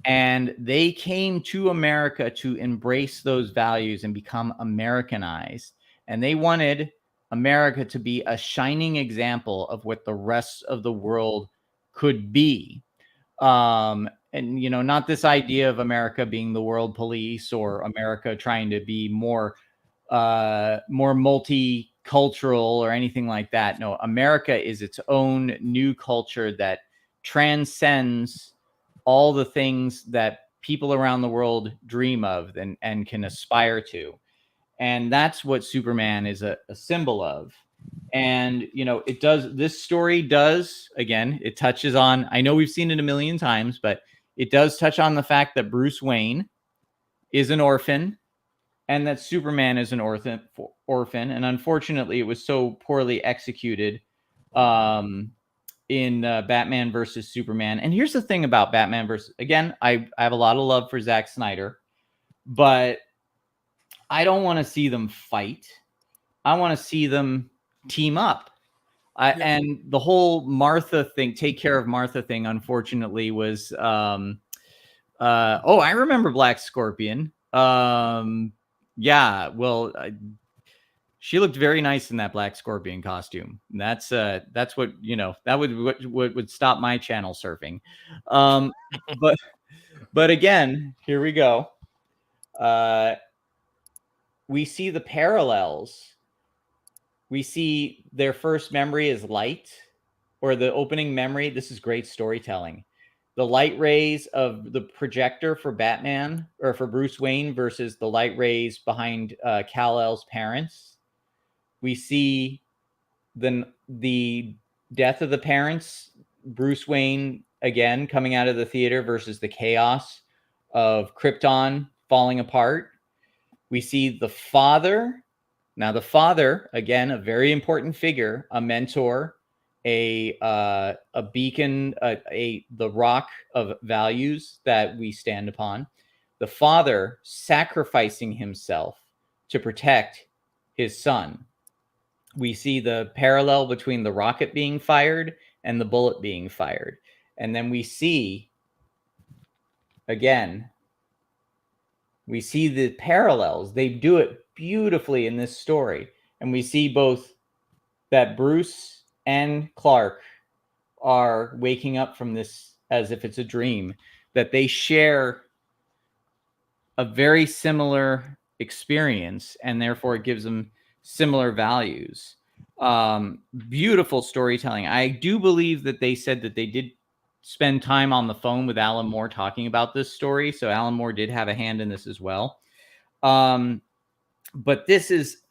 And they came to America to embrace those values and become Americanized. And they wanted America to be a shining example of what the rest of the world could be. And, not this idea of America being the world police or America trying to be more multicultural or anything like that. No, America is its own new culture that transcends all the things that people around the world dream of and can aspire to. And that's what Superman is a symbol of. And, this story does, again, it touches on, I know we've seen it a million times, but it does touch on the fact that Bruce Wayne is an orphan and that Superman is an orphan. And unfortunately, it was so poorly executed in Batman versus Superman. And here's the thing about Batman versus, again, I have a lot of love for Zack Snyder, but I don't want to see them fight. I want to see them team up. And the whole Martha thing, take care of Martha thing, unfortunately, was I remember Black Scorpion. She looked very nice in that Black Scorpion costume. That's what that would stop my channel surfing. But again, here we go. We see the parallels. We see their first memory is light, or the opening memory. This is great storytelling. The light rays of the projector for Batman or for Bruce Wayne versus the light rays behind Kal-El's parents. We see the death of the parents, Bruce Wayne again coming out of the theater versus the chaos of Krypton falling apart. We see the father. Now, the father, again, a very important figure, a mentor, a beacon, the rock of values that we stand upon. The father sacrificing himself to protect his son. We see the parallel between the rocket being fired and the bullet being fired. And then we see, again, We see the parallels. They do it beautifully in this story. And we see both that Bruce and Clark are waking up from this as if it's a dream, that they share a very similar experience, and therefore it gives them similar values. Beautiful storytelling. I do believe that they said that they did spend time on the phone with Alan Moore talking about this story. So Alan Moore did have a hand in this as well. But this is,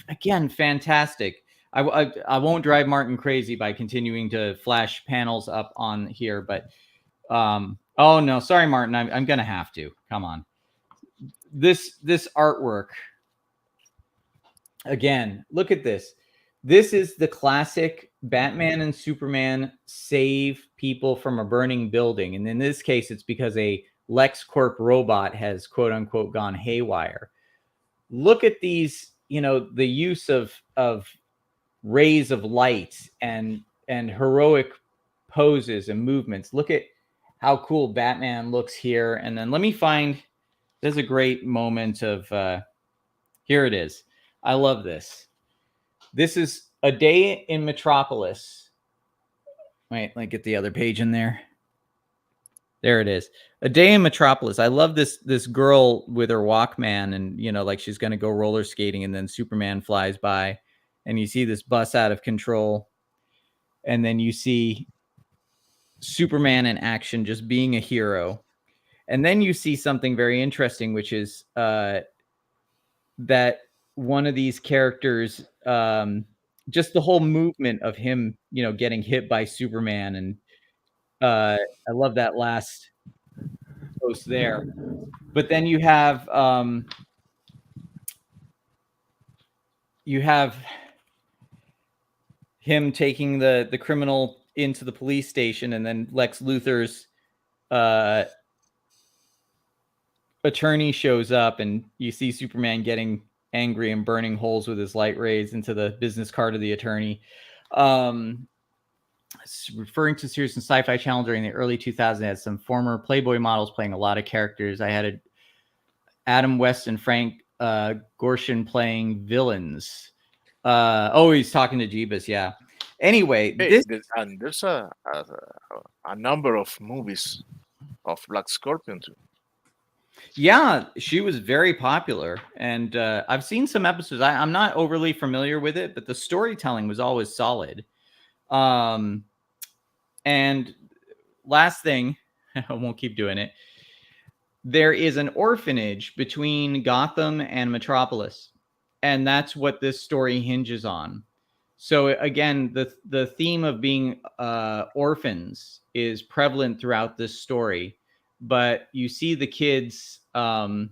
again, fantastic. I won't drive Martin crazy by continuing to flash panels up on here, but oh no, sorry, Martin, I'm gonna have to. Come on. This artwork, again, look at this. This is the classic Batman and Superman save people from a burning building. And in this case, it's because a LexCorp robot has, quote unquote, gone haywire. Look at these, the use of rays of light and heroic poses and movements. Look at how cool Batman looks here. And then let me find, there's a great moment of, here it is. I love this. This is A Day in Metropolis. Wait, let me get the other page in there. There it is. A Day in Metropolis. I love this girl with her Walkman, and like she's gonna go roller skating, and then Superman flies by, and you see this bus out of control, and then you see Superman in action, just being a hero, and then you see something very interesting, which is that one of these characters, just the whole movement of him, getting hit by Superman, and I love that last post there. But then you have him taking the criminal into the police station, and then Lex Luthor's attorney shows up, and you see Superman getting angry and burning holes with his light rays into the business card of the attorney. Referring to series in Sci-Fi Channel during the early 2000s, I had some former Playboy models playing a lot of characters. I had Adam West and Frank Gorshin playing villains. He's talking to Jeebus, yeah. Anyway,
there's a number of movies of Black Scorpion too.
Yeah, she was very popular, and I've seen some episodes. I'm not overly familiar with it, but the storytelling was always solid. And last thing, I won't keep doing it. There is an orphanage between Gotham and Metropolis, and that's what this story hinges on. So again, the theme of being orphans is prevalent throughout this story, but you see the kids, watching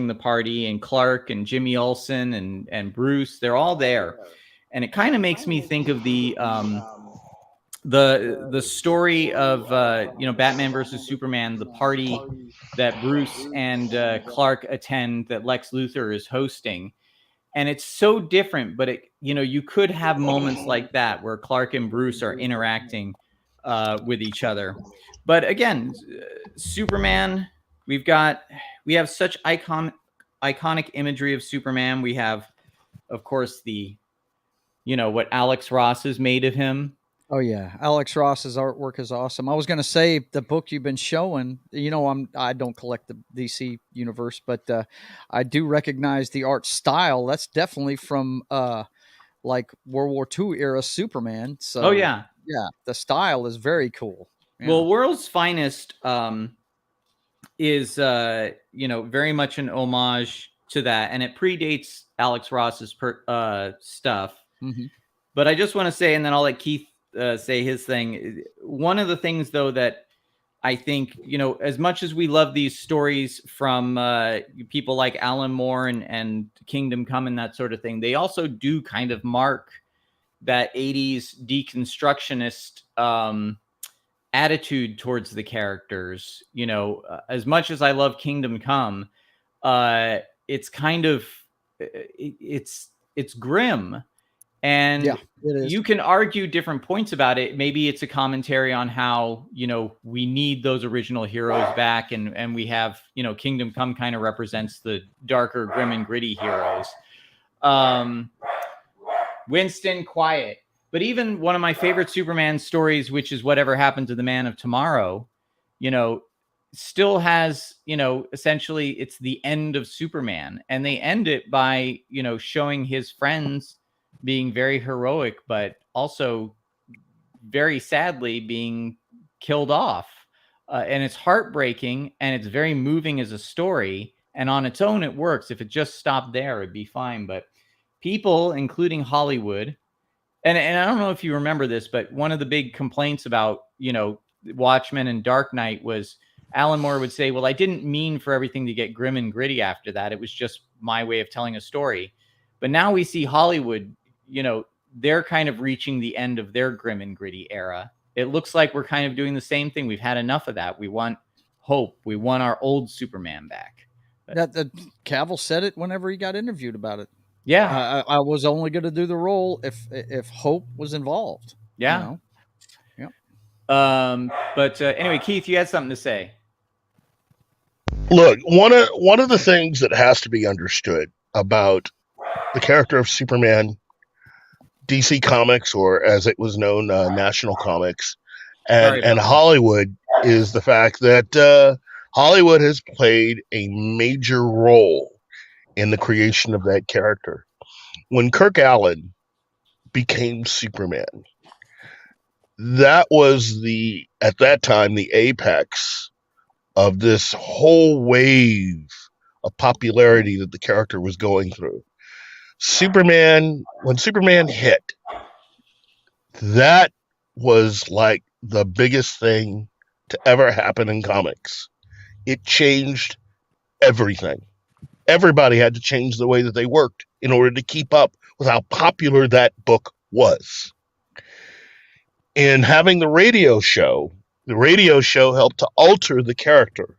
the party, and Clark and Jimmy Olsen and Bruce, they're all there. And it kind of makes me think of the story of Batman versus Superman, the party that Bruce and Clark attend that Lex Luthor is hosting. And it's so different, but you could have moments like that where Clark and Bruce are interacting with each other. But again, Superman, we have such iconic imagery of Superman. We have, of course, what Alex Ross has made of him.
Oh yeah, Alex Ross's artwork is awesome. I was going to say the book you've been showing. I don't collect the DC universe, but I do recognize the art style. That's definitely from like World War II era Superman. So yeah, the style is very cool. Yeah.
Well, World's Finest is very much an homage to that, and it predates Alex Ross's stuff.
Mm-hmm.
But I just want to say, and then I'll let Keith say his thing. One of the things, though, that I think, as much as we love these stories from people like Alan Moore and Kingdom Come and that sort of thing, they also do kind of mark that 80s deconstructionist attitude towards the characters. As much as I love Kingdom Come, it's kind of it's grim. And
Yeah, it is.
you can argue different points about it. Maybe it's a commentary on how, we need those original heroes back, and we have, Kingdom Come kind of represents the darker, grim and gritty heroes. Winston, quiet. But even one of my favorite Superman stories, which is Whatever Happened to the Man of Tomorrow, still has, essentially it's the end of Superman. And they end it by, showing his friends being very heroic, but also very sadly being killed off. And it's heartbreaking, and it's very moving as a story. And on its own, it works. If it just stopped there, it'd be fine. But people, including Hollywood, and I don't know if you remember this, but one of the big complaints about, Watchmen and Dark Knight was Alan Moore would say, well, I didn't mean for everything to get grim and gritty after that. It was just my way of telling a story. But now we see Hollywood, they're kind of reaching the end of their grim and gritty era. It looks like we're kind of doing the same thing. We've had enough of that. We want hope. We want our old Superman back.
That Cavill said it whenever he got interviewed about it.
Yeah.
I was only going to do the role if hope was involved.
Yeah.
Yeah.
But anyway, Keith, you had something to say.
Look, one of the things that has to be understood about the character of Superman, DC Comics, or as it was known, National Comics, and Hollywood, is the fact that Hollywood has played a major role in the creation of that character. When Kirk Allen became Superman, that was at that time the apex of this whole wave of popularity that the character was going through. When Superman hit, that was like the biggest thing to ever happen in comics. It changed everything. Everybody had to change the way that they worked in order to keep up with how popular that book was. In having the radio show helped to alter the character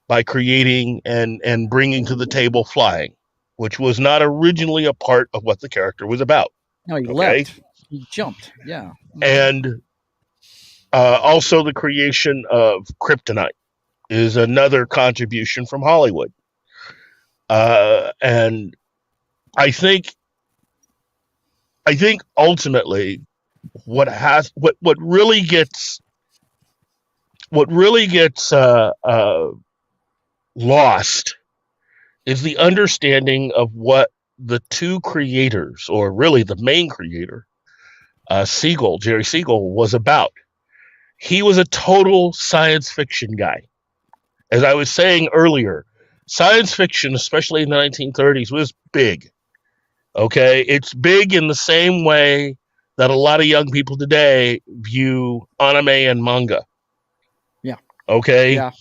by creating and bringing to the table flying, which was not originally a part of what the character was about.
No, he left. He jumped. Yeah.
And also the creation of kryptonite is another contribution from Hollywood. And I think ultimately what really gets lost is the understanding of what the two creators, or really the main creator, Jerry Siegel, was about. He was a total science fiction guy. As I was saying earlier, science fiction, especially in the 1930s, was big. Okay? It's big in the same way that a lot of young people today view anime and manga.
Yeah.
Okay?
Yeah.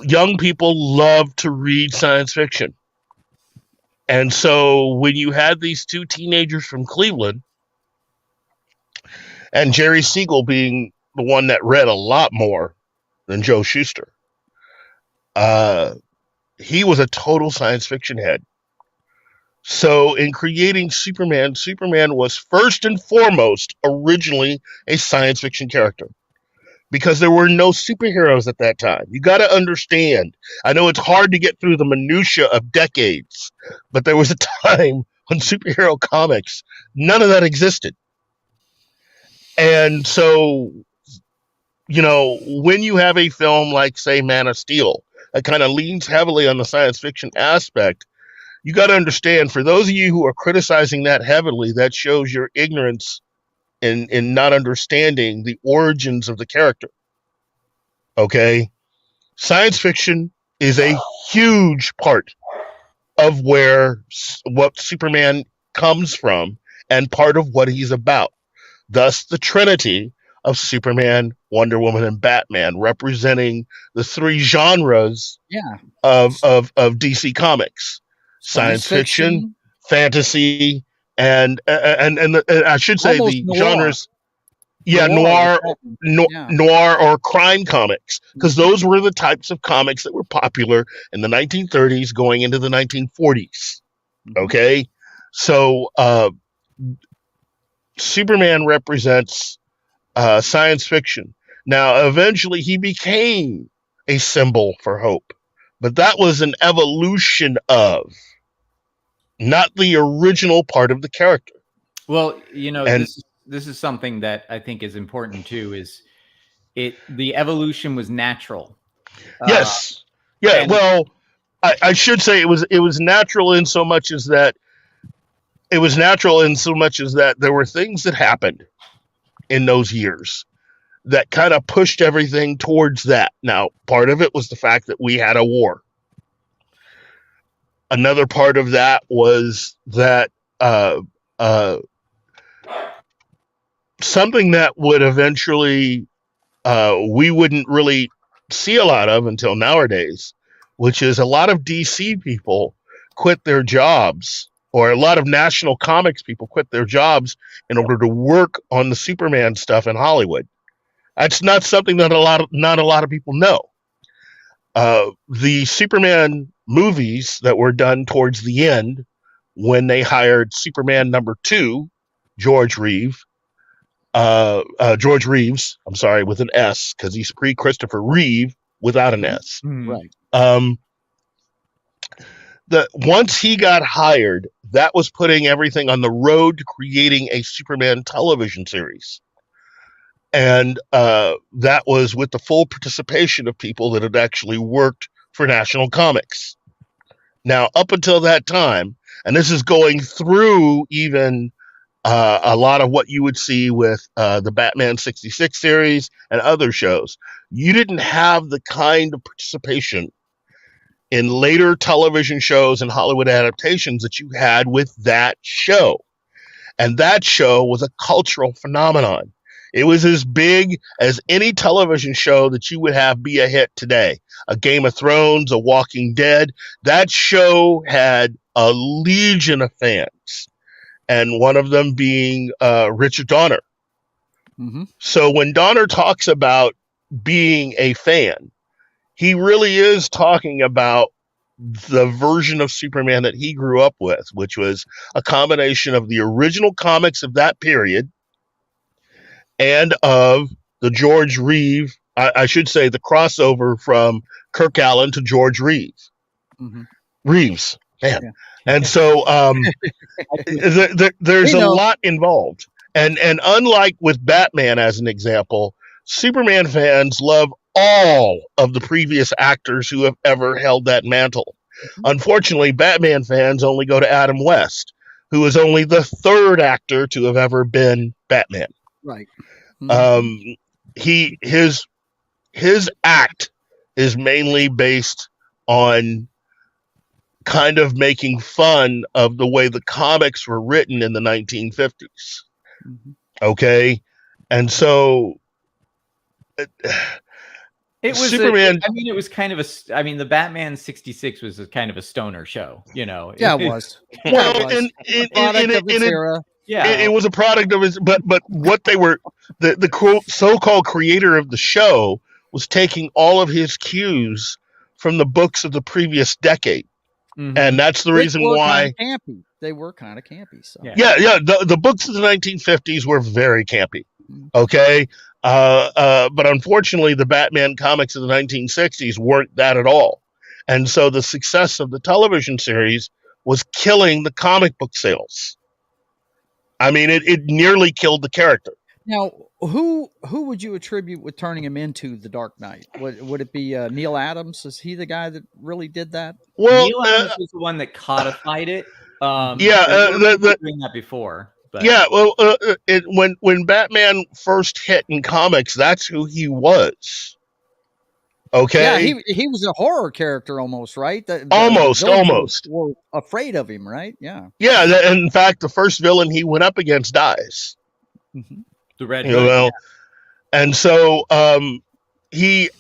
Young people love to read science fiction. And so when you had these two teenagers from Cleveland, and Jerry Siegel being the one that read a lot more than Joe Shuster, he was a total science fiction head. So in creating Superman was first and foremost originally a science fiction character, because there were no superheroes at that time. You got to understand. I know it's hard to get through the minutia of decades, but there was a time when superhero comics, none of that existed. And so, when you have a film like, say, Man of Steel, that kind of leans heavily on the science fiction aspect, you got to understand, for those of you who are criticizing that heavily, that shows your ignorance in not understanding the origins of the character. Okay? Science fiction is a huge part of what Superman comes from and part of what he's about. Thus, the Trinity of Superman, Wonder Woman, and Batman, representing the three genres of DC Comics: science fiction, fantasy, and I should say almost the noir. Genres. Yeah, noir or crime comics, because those were the types of comics that were popular in the 1930s going into the 1940s. Okay, so Superman represents science fiction. Now, eventually, he became a symbol for hope, but that was an evolution of, not the original part of the character.
Well, this is something that I think is important too. Is the evolution was natural?
Yes. Yeah. Well, I should say it was natural in so much as that there were things that happened in those years that kind of pushed everything towards that. Now, part of it was the fact that we had a war. Another part of that was that something that would eventually we wouldn't really see a lot of until nowadays, which is a lot of DC people quit their jobs, or a lot of National Comics people quit their jobs in order to work on the Superman stuff in Hollywood. That's not something that not a lot of people know. The Superman movies that were done towards the end, when they hired Superman #2, George Reeves, I'm sorry, with an S, because he's pre-Christopher Reeve without an S.
Right.
Once he got hired, that was putting everything on the road to creating a Superman television series. And that was with the full participation of people that had actually worked for National Comics. Now, up until that time, and this is going through even a lot of what you would see with the Batman 66 series and other shows, you didn't have the kind of participation in later television shows and Hollywood adaptations that you had with that show. And that show was a cultural phenomenon. It was as big as any television show that you would have be a hit today. A Game of Thrones, a Walking Dead. That show had a legion of fans, and one of them being Richard Donner.
Mm-hmm.
So when Donner talks about being a fan, he really is talking about the version of Superman that he grew up with, which was a combination of the original comics of that period and of the George Reeve, I should say the crossover from Kirk Allen to George Reeves.
Mm-hmm.
Reeves, man.
Yeah.
And so there's a lot involved. And unlike with Batman, as an example, Superman fans love all of the previous actors who have ever held that mantle. Mm-hmm. Unfortunately, Batman fans only go to Adam West, who is only the third actor to have ever been Batman.
Right. Mm-hmm.
His act is mainly based on kind of making fun of the way the comics were written in the 1950s.
Mm-hmm.
Okay. And so
it was
Superman.
It was kind of the Batman 66 was a kind of a stoner show, you know.
Yeah, it was.
Well, it was a product of his, but what they were, the quote so-called creator of the show was taking all of his cues from the books of the previous decade. Mm-hmm. And that's the reason why
they were kind of campy. So.
Yeah. The books of the 1950s were very campy. Okay. But unfortunately, the Batman comics of the 1960s weren't that at all. And so the success of the television series was killing the comic book sales. I mean, it nearly killed the character.
Now, who would you attribute with turning him into the Dark Knight? Would it be Neil Adams? Is he the guy that really did that?
Well,
Neil Adams was the one that codified it.
Doing
that before. But.
Yeah, well, when Batman first hit in comics, that's who he was. Okay.
Yeah, he was a horror character almost, right?
Almost.
Were afraid of him, right? Yeah.
Yeah, in fact, the first villain he went up against dies.
Mm-hmm.
The Red Hood.
And so he,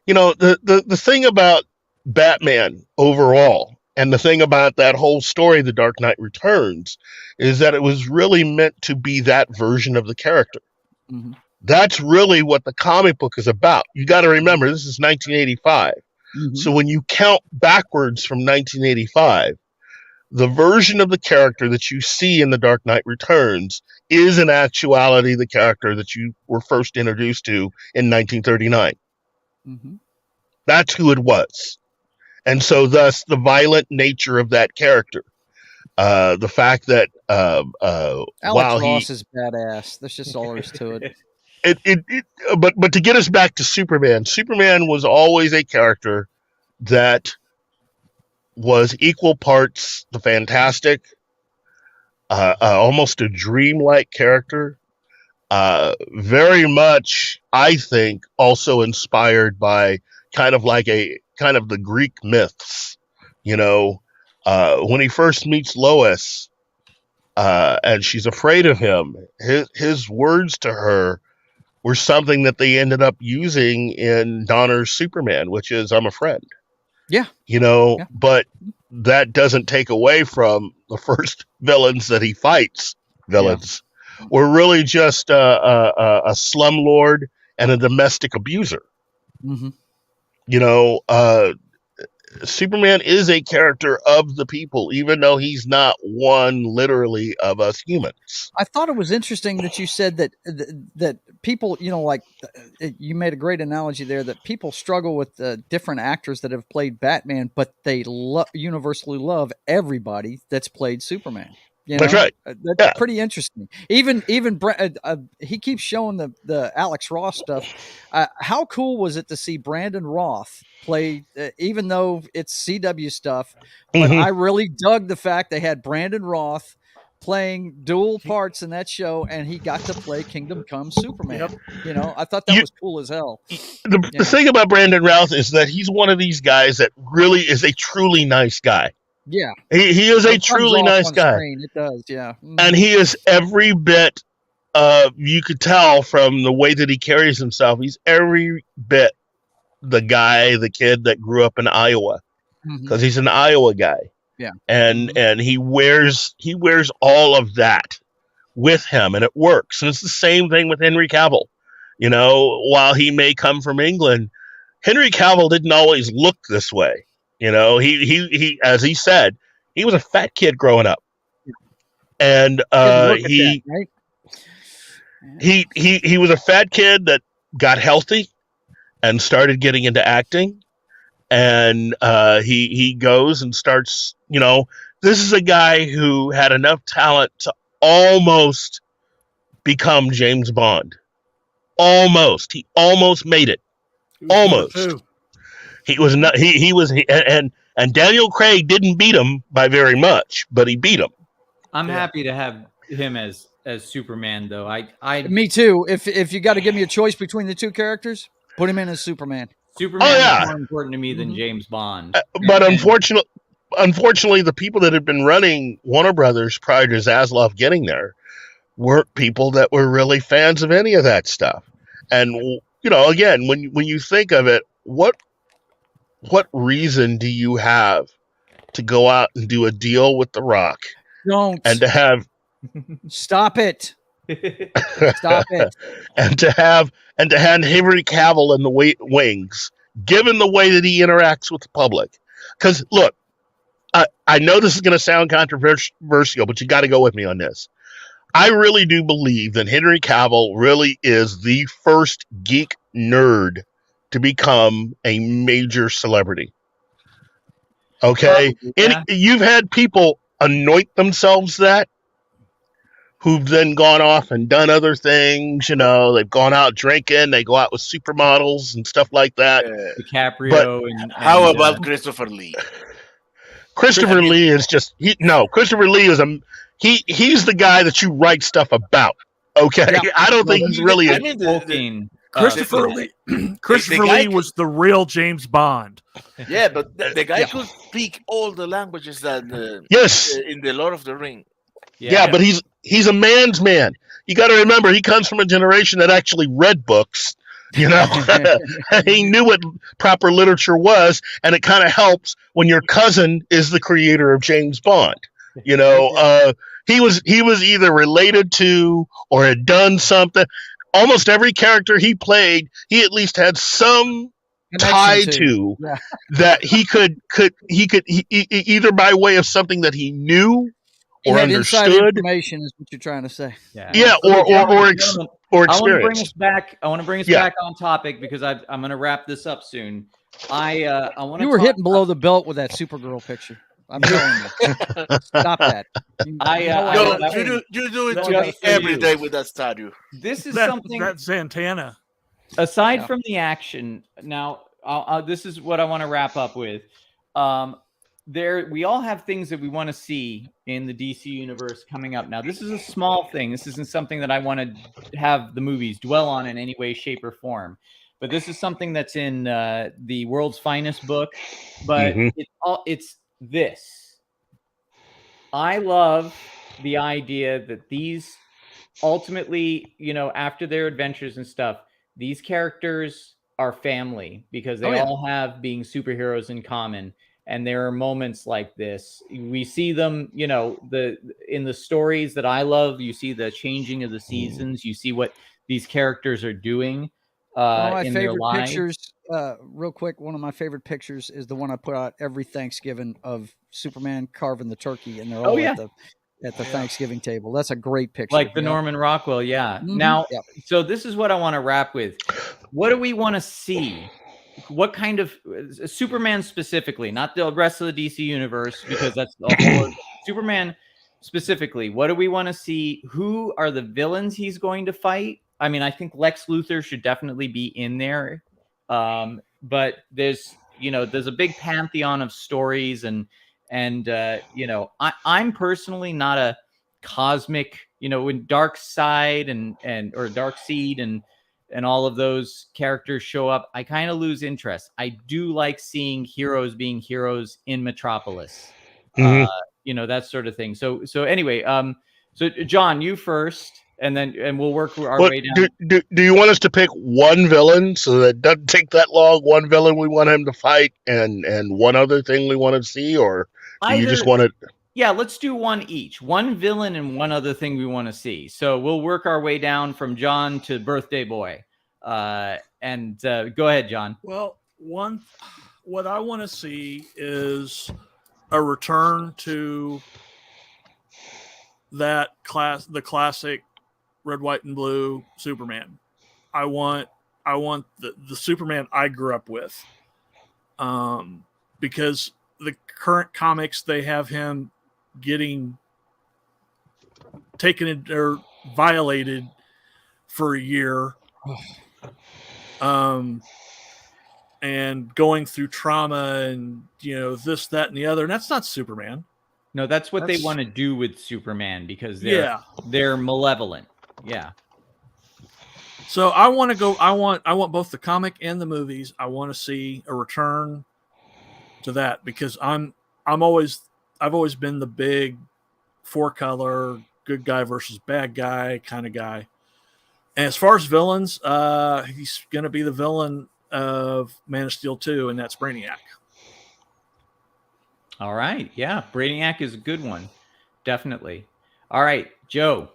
the thing about Batman overall, and the thing about that whole story, The Dark Knight Returns, is that it was really meant to be that version of the character.
Mm-hmm.
That's really what the comic book is about. You got to remember, this is 1985. Mm-hmm. So when you count backwards from 1985, the version of the character that you see in The Dark Knight Returns is in actuality the character that you were first introduced to in 1939.
Mm-hmm.
That's who it was. And so thus the violent nature of that character. The fact that
Alex Ross is badass. That's just all there is to it.
But to get us back to Superman was always a character that was equal parts the fantastic, almost a dreamlike character, very much, I think, also inspired by kind of the Greek myths, when he first meets Lois, and she's afraid of him, his words to her were something that they ended up using in Donner's Superman, which is, "I'm a friend."
Yeah.
But that doesn't take away from the first villains that he fights. Were really just a slumlord and a domestic abuser.
Mm-hmm.
Superman is a character of the people, even though he's not one literally of us humans.
I thought it was interesting that you said that people, you made a great analogy there, that people struggle with different actors that have played Batman, but they universally love everybody that's played Superman.
That's right.
That's pretty interesting. Even he keeps showing the Alex Ross stuff. How cool was it to see Brandon Roth play, even though it's CW stuff? But I really dug the fact they had Brandon Roth playing dual parts in that show, and he got to play Kingdom Come Superman. I thought that was cool as hell.
The thing about Brandon Roth is that he's one of these guys that really is a truly nice guy.
Yeah,
he is a truly nice guy.
It does, yeah. Mm-hmm.
And he is every bit, you could tell from the way that he carries himself, he's every bit the kid that grew up in Iowa, because he's an Iowa guy.
Yeah.
And he wears all of that with him, and it works. And it's the same thing with Henry Cavill. While he may come from England, Henry Cavill didn't always look this way. He as he said, he was a fat kid growing up, and he was a fat kid that got healthy and started getting into acting, and he goes and starts. This is a guy who had enough talent to almost become James Bond. He almost made it. Almost. He was not. He was, and Daniel Craig didn't beat him by very much, but he beat him.
I'm happy to have him as Superman, though.
Me too. If you got to give me a choice between the two characters, put him in as Superman.
Superman is more important to me than James Bond.
But unfortunately, the people that had been running Warner Brothers prior to Zaslav getting there weren't people that were really fans of any of that stuff. And again, when you think of it, what reason do you have to go out and do a deal with The Rock?
Don't.
And to have
stop it. Stop it.
and to have Henry Cavill in the wings, given the way that he interacts with the public. Because look, I know this is going to sound controversial, but you got to go with me on this. I really do believe that Henry Cavill really is the first geek nerd to become a major celebrity. Okay. You've had people anoint themselves that, who've then gone off and done other things. They've gone out drinking, they go out with supermodels and stuff like that.
DiCaprio.
How about Christopher Lee?
Christopher Lee is just, Christopher Lee is he's the guy that you write stuff about. Okay. Yeah. I don't think he's really
Christopher Lee. Christopher Lee was the real James Bond.
Yeah, but the guy could speak all the languages that in the Lord of the Ring.
Yeah, but he's a man's man. You got to remember, he comes from a generation that actually read books. He knew what proper literature was, and it kind of helps when your cousin is the creator of James Bond. He was either related to or had done something. Almost every character he played, he at least had some tied to
Yeah.
that he could either by way of something that he knew
He
or
had inside
understood,
information, is what you're trying to say.
yeah,
Okay, gentlemen,
or
I want to bring us
experience.
back. I want to bring us back on topic because I'm going to wrap this up soon. I want to.
You were hitting below the belt with that Supergirl picture. I'm telling you. Stop that.
You do it to me every day with that statue.
This is
that
something
Santana.
Aside from the action, now this is what I want to wrap up with. We all have things that we want to see in the DC universe coming up. Now, this is a small thing. This isn't something that I want to have the movies dwell on in any way, shape, or form. But this is something that's in the World's Finest book. But it's this. I love the idea that these ultimately, after their adventures and stuff, these characters are family because they all have being superheroes in common. And there are moments like this. We see them, in the stories that I love. You see the changing of the seasons. You see what these characters are doing in their lives.
Pictures, real quick, one of my favorite pictures is the one I put out every Thanksgiving of Superman carving the turkey, and they're all at the Thanksgiving table. That's a great picture.
Like the Norman Rockwell, Now, so this is what I want to wrap with. What do we want to see? What kind of Superman specifically, not the rest of the DC universe, because that's the whole Superman specifically. What do we want to see? Who are the villains he's going to fight? I mean, I think Lex Luthor should definitely be in there. But there's a big pantheon of stories and I'm personally not a cosmic, when Dark Side or Dark Seed and all of those characters show up, I kind of lose interest. I do like seeing heroes being heroes in Metropolis, that sort of thing. So anyway, so John, you first, and we'll work our way down.
Do you want us to pick one villain so that it doesn't take that long? One villain we want him to fight, and one other thing we want to see, or do you just want to?
Yeah, let's do one each. One villain and one other thing we want to see. So we'll work our way down from John to Birthday Boy. Go ahead, John.
Well, what I want to see is a return to the classic red, white, and blue Superman. I want the Superman I grew up with. Because the current comics, they have him getting taken or violated for a year, and going through trauma and this, that, and the other, and that's not Superman.
No, that's what they want to do with Superman because they're malevolent. Yeah.
So I want to go. I want both the comic and the movies. I want to see a return to that because I've always been the big 4-color good guy versus bad guy kind of guy. And as far as villains, he's going to be the villain of Man of Steel 2, and that's Brainiac.
All right. Yeah, Brainiac is a good one. Definitely. All right, Joe.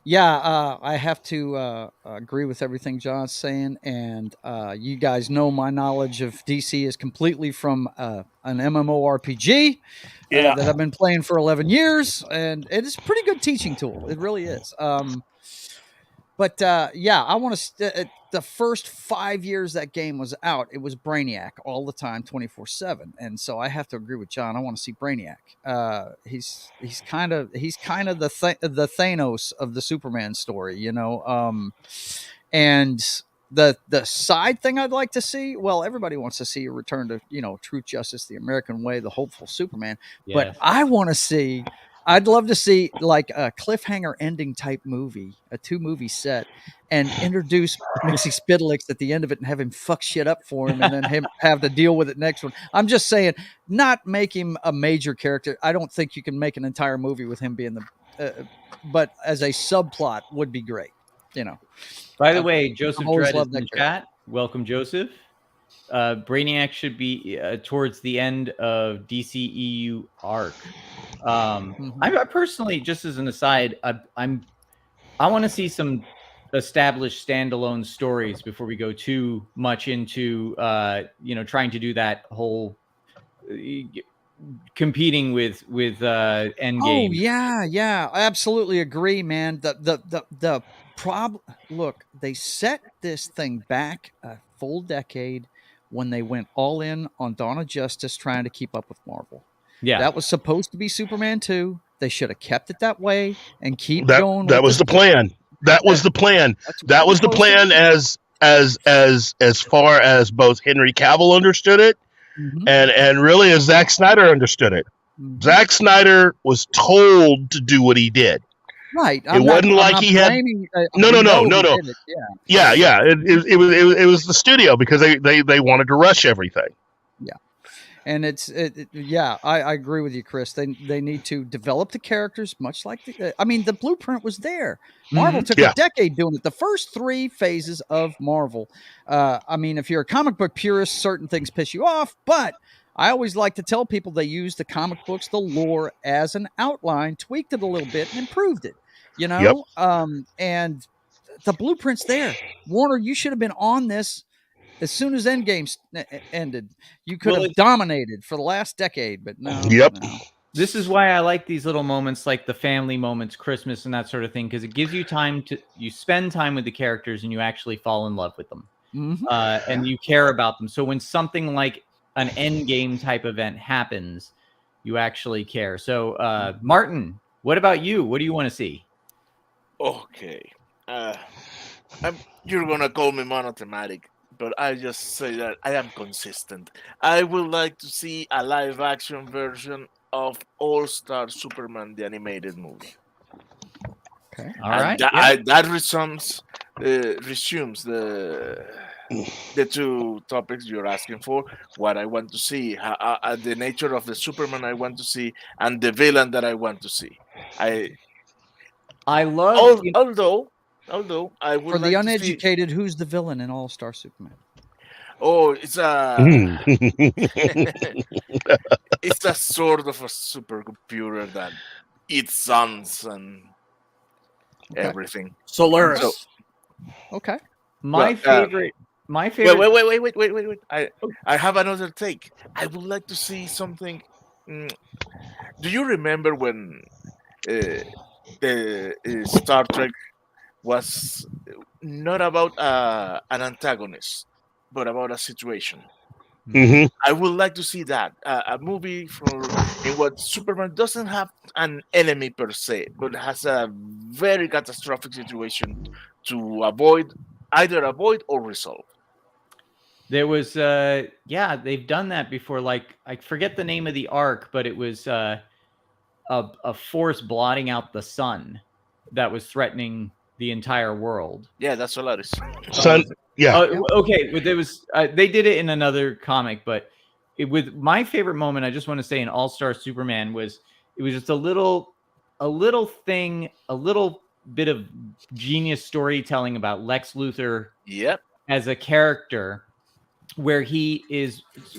Yeah, I have to agree with everything John's saying, and you guys know my knowledge of DC is completely from an MMORPG that I've been playing for 11 years, and it is a pretty good teaching tool. It really is. But I want to. The first 5 years that game was out, it was Brainiac all the time, 24/7, and so I have to agree with John. I want to see Brainiac. He's kind of the Thanos of the Superman story, and the side thing I'd like to see. Well, everybody wants to see a return to truth, justice, the American way, the hopeful Superman. Yes. But I want to see. I'd love to see like a cliffhanger ending type movie, a 2-movie set, and introduce Mixie Spittlix at the end of it and have him fuck shit up for him and then him have to deal with it next one. I'm just saying, not make him a major character. I don't think you can make an entire movie with him being but as a subplot would be great,
By the way, Joseph Dredd is in the chat. Welcome, Joseph. Brainiac should be towards the end of DCEU arc. I personally, just as an aside, I want to see some establish standalone stories before we go too much into trying to do that whole competing with Endgame.
Oh yeah, I absolutely agree, man. The problem. Look, they set this thing back a full decade when they went all in on Dawn of Justice, trying to keep up with Marvel.
Yeah,
that was supposed to be Superman 2. They should have kept it that way and keep
That
going.
that was the plan. That was the plan. That was the plan as far as both Henry Cavill understood it, and really as Zack Snyder understood it. Zack Snyder was told to do what he did.
Right.
It wasn't like he had. No. Yeah. It was the studio because they wanted to rush everything.
Yeah. And I agree with you, Chris. They need to develop the characters much like the blueprint was there. Marvel took a decade doing it. The first 3 phases of Marvel. If you're a comic book purist, certain things piss you off, but I always like to tell people they used the comic books, the lore as an outline, tweaked it a little bit, and improved it. And the blueprint's there. Warner, you should have been on this as soon as Endgame ended. You could have dominated for the last decade, but no.
Yep.
No.
This is why I like these little moments, like the family moments, Christmas, and that sort of thing, because it gives you time you spend time with the characters and you actually fall in love with them, and you care about them. So when something like an Endgame type event happens, you actually care. So, Martin, what about you? What do you want to see?
Okay. You're going to call me monothematic, but I just say that I am consistent. I would like to see a live action version of All-Star Superman, the animated movie.
Okay.
All right.
That resumes the 2 topics you're asking for. What I want to see, the nature of the Superman I want to see, and the villain that I want to see.
I love.
Although I would
for
like
the uneducated, who's the villain in All Star Superman?
Oh, it's a it's a sort of a supercomputer that eats suns and everything.
Solaris.
Okay.
My favorite.
Wait. I have another take. I would like to see something. Do you remember when the Star Trek was not about an antagonist, but about a situation? I would like to see that a movie in what Superman doesn't have an enemy per se, but has a very catastrophic situation to either avoid or resolve.
There was, they've done that before. Like, I forget the name of the arc, but it was a force blotting out the sun that was threatening the entire world.
Yeah, that's Solaris.
Sun. Yeah.
Okay, but there was they did it in another comic, but with my favorite moment, I just want to say in All-Star Superman was just a little thing, a little bit of genius storytelling about Lex Luthor.
Yep.
As a character, where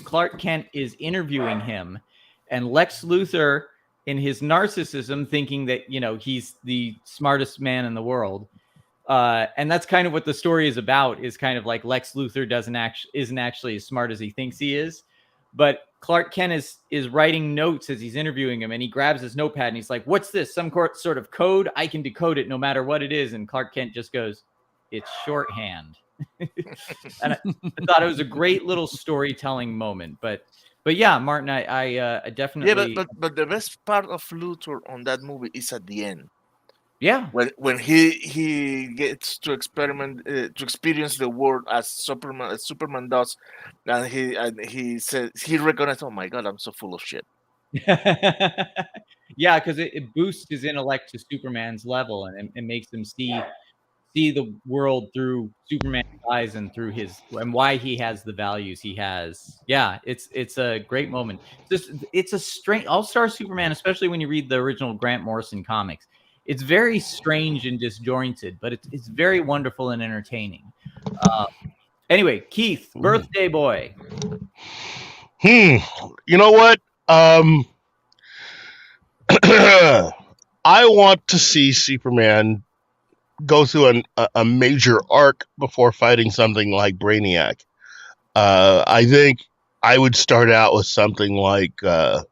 Clark Kent is interviewing him, and Lex Luthor, in his narcissism, thinking that he's the smartest man in the world. And that's kind of what the story is about, is kind of like Lex Luthor isn't actually as smart as he thinks he is. But Clark Kent is writing notes as he's interviewing him, and he grabs his notepad and he's like, "What's this? Some sort of code? I can decode it no matter what it is." And Clark Kent just goes, "It's shorthand." And I thought it was a great little storytelling moment. But yeah, Martin, I definitely.
Yeah, but the best part of Luthor on that movie is at the end.
Yeah,
when he gets to experience the world as Superman does, and he says he recognizes, "Oh my God, I'm so full of shit."
Yeah, because it boosts his intellect to Superman's level, and it makes him see the world through Superman's eyes and through and why he has the values he has. Yeah, it's a great moment. It's a strange All-Star Superman, especially when you read the original Grant Morrison comics. It's very strange and disjointed, but it's very wonderful and entertaining. Anyway, Keith, birthday boy.
You know what? I want to see Superman go through a major arc before fighting something like Brainiac. I think I would start out with something like kind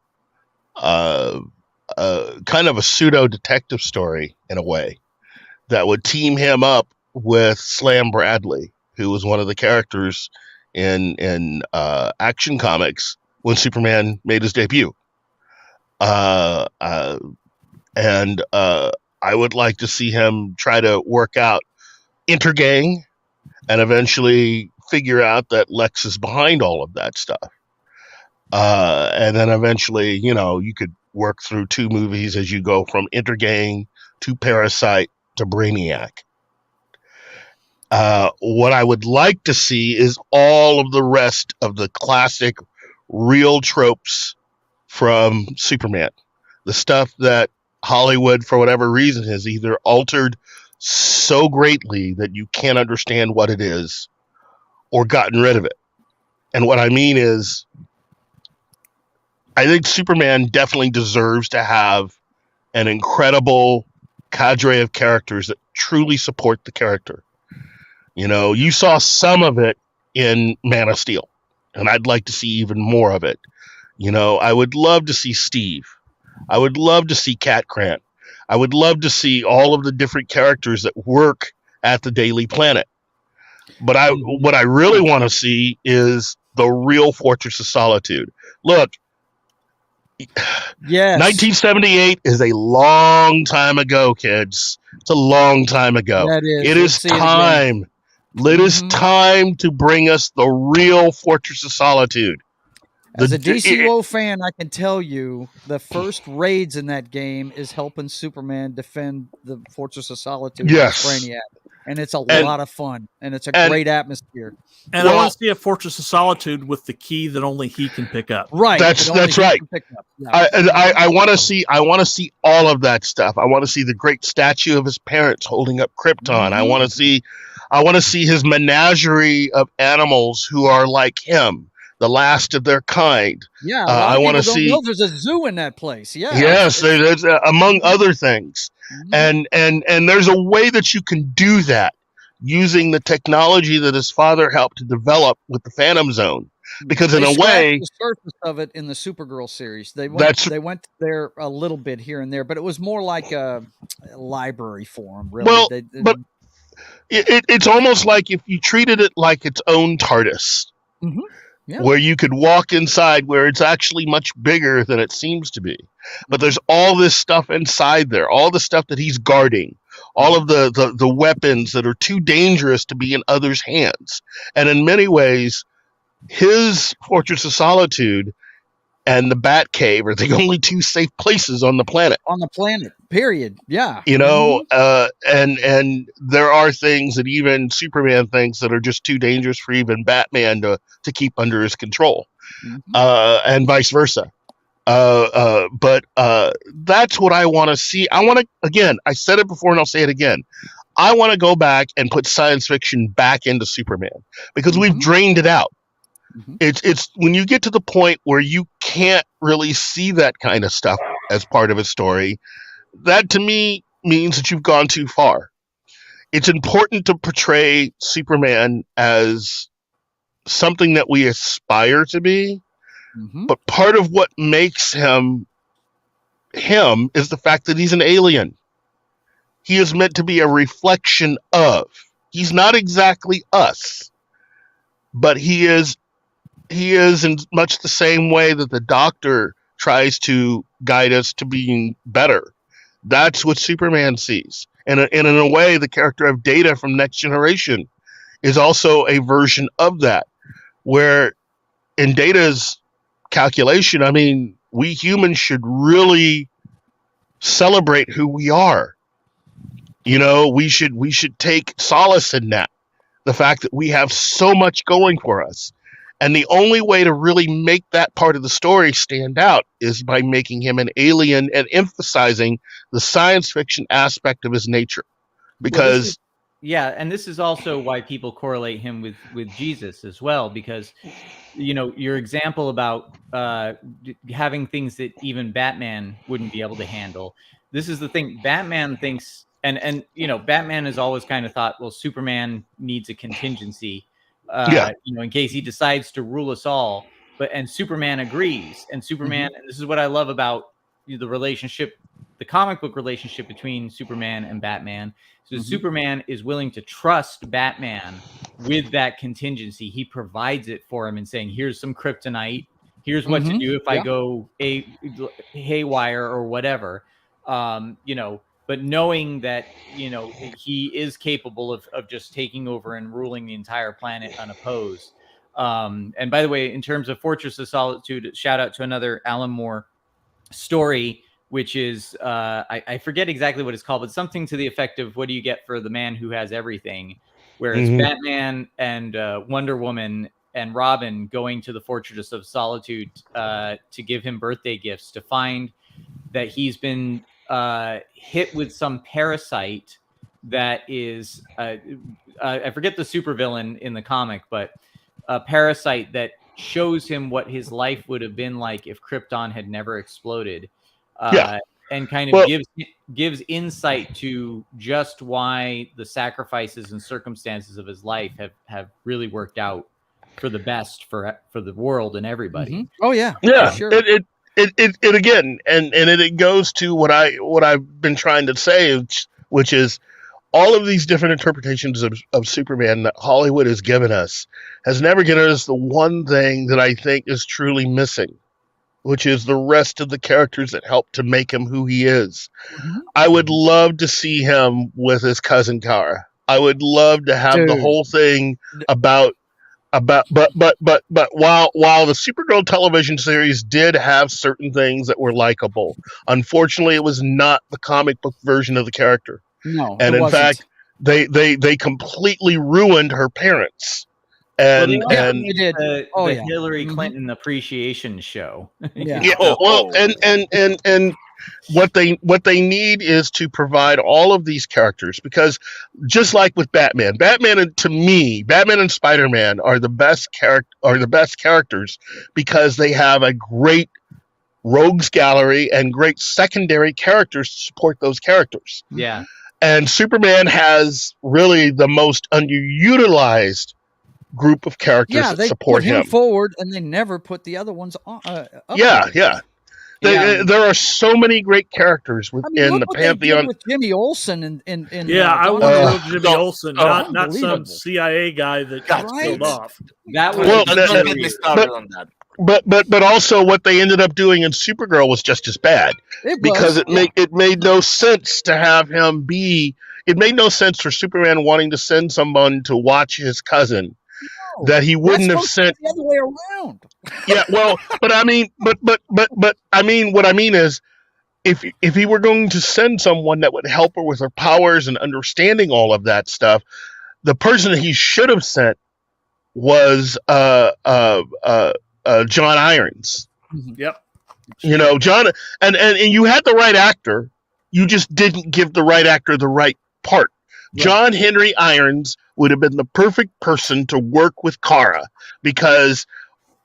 of a pseudo detective story in a way that would team him up with Slam Bradley, who was one of the characters in Action Comics when Superman made his debut. And I would like to see him try to work out intergang and eventually figure out that Lex is behind all of that stuff. And then eventually, you could work through 2 movies as you go from Intergang to Parasite to Brainiac. What I would like to see is all of the rest of the classic real tropes from Superman. The stuff that Hollywood, for whatever reason, has either altered so greatly that you can't understand what it is, or gotten rid of it. And what I mean is, I think Superman definitely deserves to have an incredible cadre of characters that truly support the character. You saw some of it in Man of Steel, and I'd like to see even more of it. I would love to see Steve. I would love to see Cat Grant. I would love to see all of the different characters that work at the Daily Planet. But what I really want to see is the real Fortress of Solitude. Look,
yes,
1978 is a long time ago, kids. It's a long time ago.
That is.
It is time. It is time to bring us the real Fortress of Solitude.
As a DCO fan, I can tell you the first raids in that game is helping Superman defend the Fortress of Solitude.
Yes.
Brainiac. And it's a lot of fun, and it's a great atmosphere.
And I want to see a Fortress of Solitude with the key that only he can pick up.
Right.
That's right.
Yeah.
I want to see all of that stuff. I want to see the great statue of his parents holding up Krypton. I want to see his menagerie of animals who are like him, the last of their kind.
Yeah,
I want to see.
There's a zoo in that place. Yeah.
Yes, there's among other things, and there's a way that you can do that using the technology that his father helped to develop with the Phantom Zone. Because in a way,
the surface of it in the Supergirl series, they went there a little bit here and there, but it was more like a library for them. Really.
Well, but it's almost like if you treated it like its own TARDIS.
Mm-hmm. Yeah.
Where you could walk inside, where it's actually much bigger than it seems to be. But there's all this stuff inside there, all the stuff that he's guarding, all of the weapons that are too dangerous to be in others' hands. And in many ways, his Fortress of Solitude and the Batcave are the only 2 safe places on the planet.
On the planet, period. Yeah.
And there are things that even Superman thinks that are just too dangerous for even Batman to keep under his control, and vice versa. But that's what I want to see. I want to, again, I said it before and I'll say it again. I want to go back and put science fiction back into Superman because we've drained it out. It's when you get to the point where you can't really see that kind of stuff as part of a story, that to me means that you've gone too far. It's important to portray Superman as something that we aspire to be, but part of what makes him is the fact that he's an alien. He is meant to be a reflection of. He's not exactly us, but he is in much the same way that the Doctor tries to guide us to being better. That's what Superman sees. And in a way, the character of Data from Next Generation is also a version of that, where in Data's calculation, I mean, we humans should really celebrate who we are. We should take solace in that. The fact that we have so much going for us. And the only way to really make that part of the story stand out is by making him an alien and emphasizing the science fiction aspect of his nature. Because
and this is also why people correlate him with Jesus as well, because your example about having things that even Batman wouldn't be able to handle. This is the thing. Batman thinks and you know, Batman has always kind of thought, well, Superman needs a contingency, you know, in case he decides to rule us all. And Superman agrees, and Superman, and this is what I love about the relationship, the comic book relationship between Superman and Batman. So Superman is willing to trust Batman with that contingency. He provides it for him and saying, here's some kryptonite. Here's what to do if I go haywire or whatever, you know, but knowing that, you know, he is capable of just taking over and ruling the entire planet unopposed. And by the way, in terms of Fortress of Solitude, shout out to another Alan Moore story, which is, I forget exactly what it's called, but something to the effect of, what do you get for the man who has everything? Whereas Batman and Wonder Woman and Robin going to the Fortress of Solitude to give him birthday gifts, to find that he's been hit with some parasite that is, I forget the supervillain in the comic, but a parasite that shows him what his life would have been like if Krypton had never exploded. And kind of gives insight to just why the sacrifices and circumstances of his life have really worked out for the best for the world and everybody.
Oh yeah,
sure. It again, and it goes to what I've been trying to say, which is all of these different interpretations of Superman that Hollywood has given us has never given us the one thing that I think is truly missing, which is the rest of the characters that help to make him who he is. I would love to see him with his cousin Kara. I would love to have the whole thing but while the Supergirl television series did have certain things that were likable, unfortunately it was not the comic book version of the character.
No,
and in fact they completely ruined her parents. And
they did the Hillary Clinton appreciation show.
Well, and what they need is to provide all of these characters, because just like with Batman and Spider-Man are the best characters because they have a great rogues gallery and great secondary characters to support those characters.
Yeah.
And Superman has really the most underutilized group of characters that support
him forward, and they never put the other ones on.
There are so many great characters within the pantheon.
With Jimmy Olsen and
I want to love Jimmy Olsen, not some CIA guy that got killed off.
That was
don't get me started on that.
But also what they ended up doing in Supergirl was just as bad, because it made no sense to have him be. It made no sense for Superman wanting to send someone to watch his cousin that he wouldn't have sent
the other way around.
Yeah, well, but I mean, what I mean is, if he were going to send someone that would help her with her powers and understanding all of that stuff, the person he should have sent was John Irons.
Yep.
You know, John, and you had the right actor, you just didn't give the right actor the right part. Right. John Henry Irons would have been the perfect person to work with Kara, because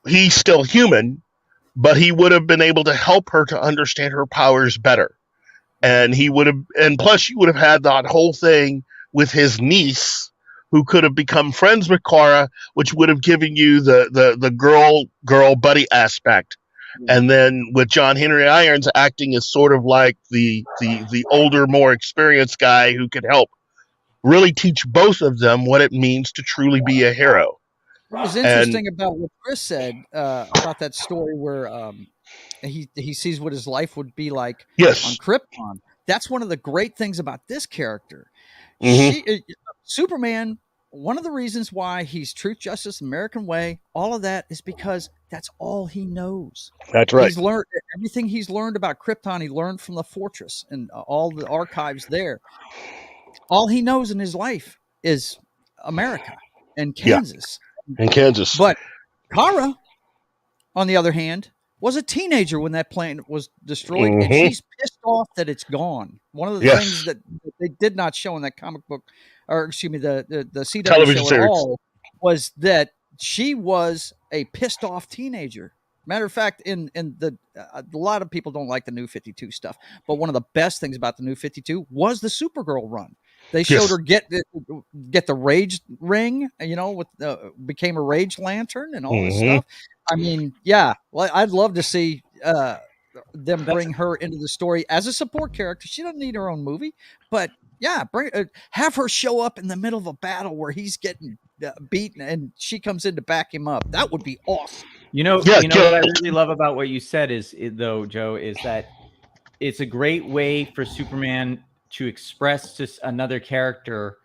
he's still human, but he would have been able to help her to understand her powers better. And plus you would have had that whole thing with his niece, who could have become friends with Kara, which would have given you the girl buddy aspect. And then with John Henry Irons acting as sort of like the older, more experienced guy who could help really teach both of them what it means to truly be a hero.
What was interesting about what Chris said about that story where he sees what his life would be like on Krypton. That's one of the great things about this character. Superman, one of the reasons why he's truth, justice, American way, all of that is because that's all he knows.
That's right.
He's learned everything he's learned about Krypton. He learned from the Fortress and all the archives there. All he knows in his life is America and Kansas.
Yeah. And Kansas.
But Kara, on the other hand, was a teenager when that plane was destroyed, and she's pissed off that it's gone. One of the things that they did not show in that comic book, or excuse me, the CW
television
show
series
at all, was that she was a pissed off teenager Matter of fact, in the a lot of people don't like the New 52 stuff, but one of the best things about the New 52 was the Supergirl run. They showed her get the rage ring, with became a rage lantern and all this stuff. I mean, yeah, well, I'd love to see them bring her into the story as a support character. She doesn't need her own movie, but yeah, have her show up in the middle of a battle where he's getting beaten and she comes in to back him up. That would be awesome.
What I really love about what you said Joe, is that it's a great way for Superman to express to another character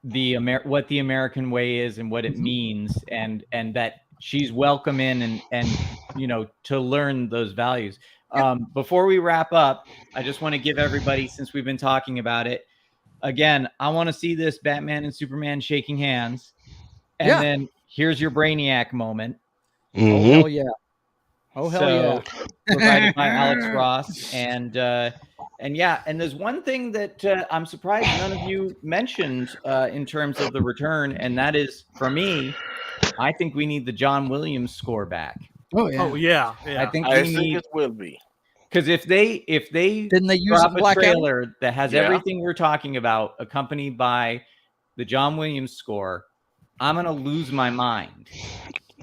what the American way is and what it means, and that she's welcome in and to learn those values. Before we wrap up, I just want to give everybody, since we've been talking about it, again, I want to see this Batman and Superman shaking hands, and then here's your Brainiac moment.
Oh hell yeah! Oh hell yeah!
Provided by Alex Ross, and there's one thing that I'm surprised none of you mentioned in terms of the return, and that is, for me, I think we need the John Williams score back.
Oh yeah!
Oh yeah!
I think
it will be,
because if they
didn't they use
drop a
Black
trailer
Adam?
that has everything we're talking about accompanied by the John Williams score, I'm gonna lose my mind.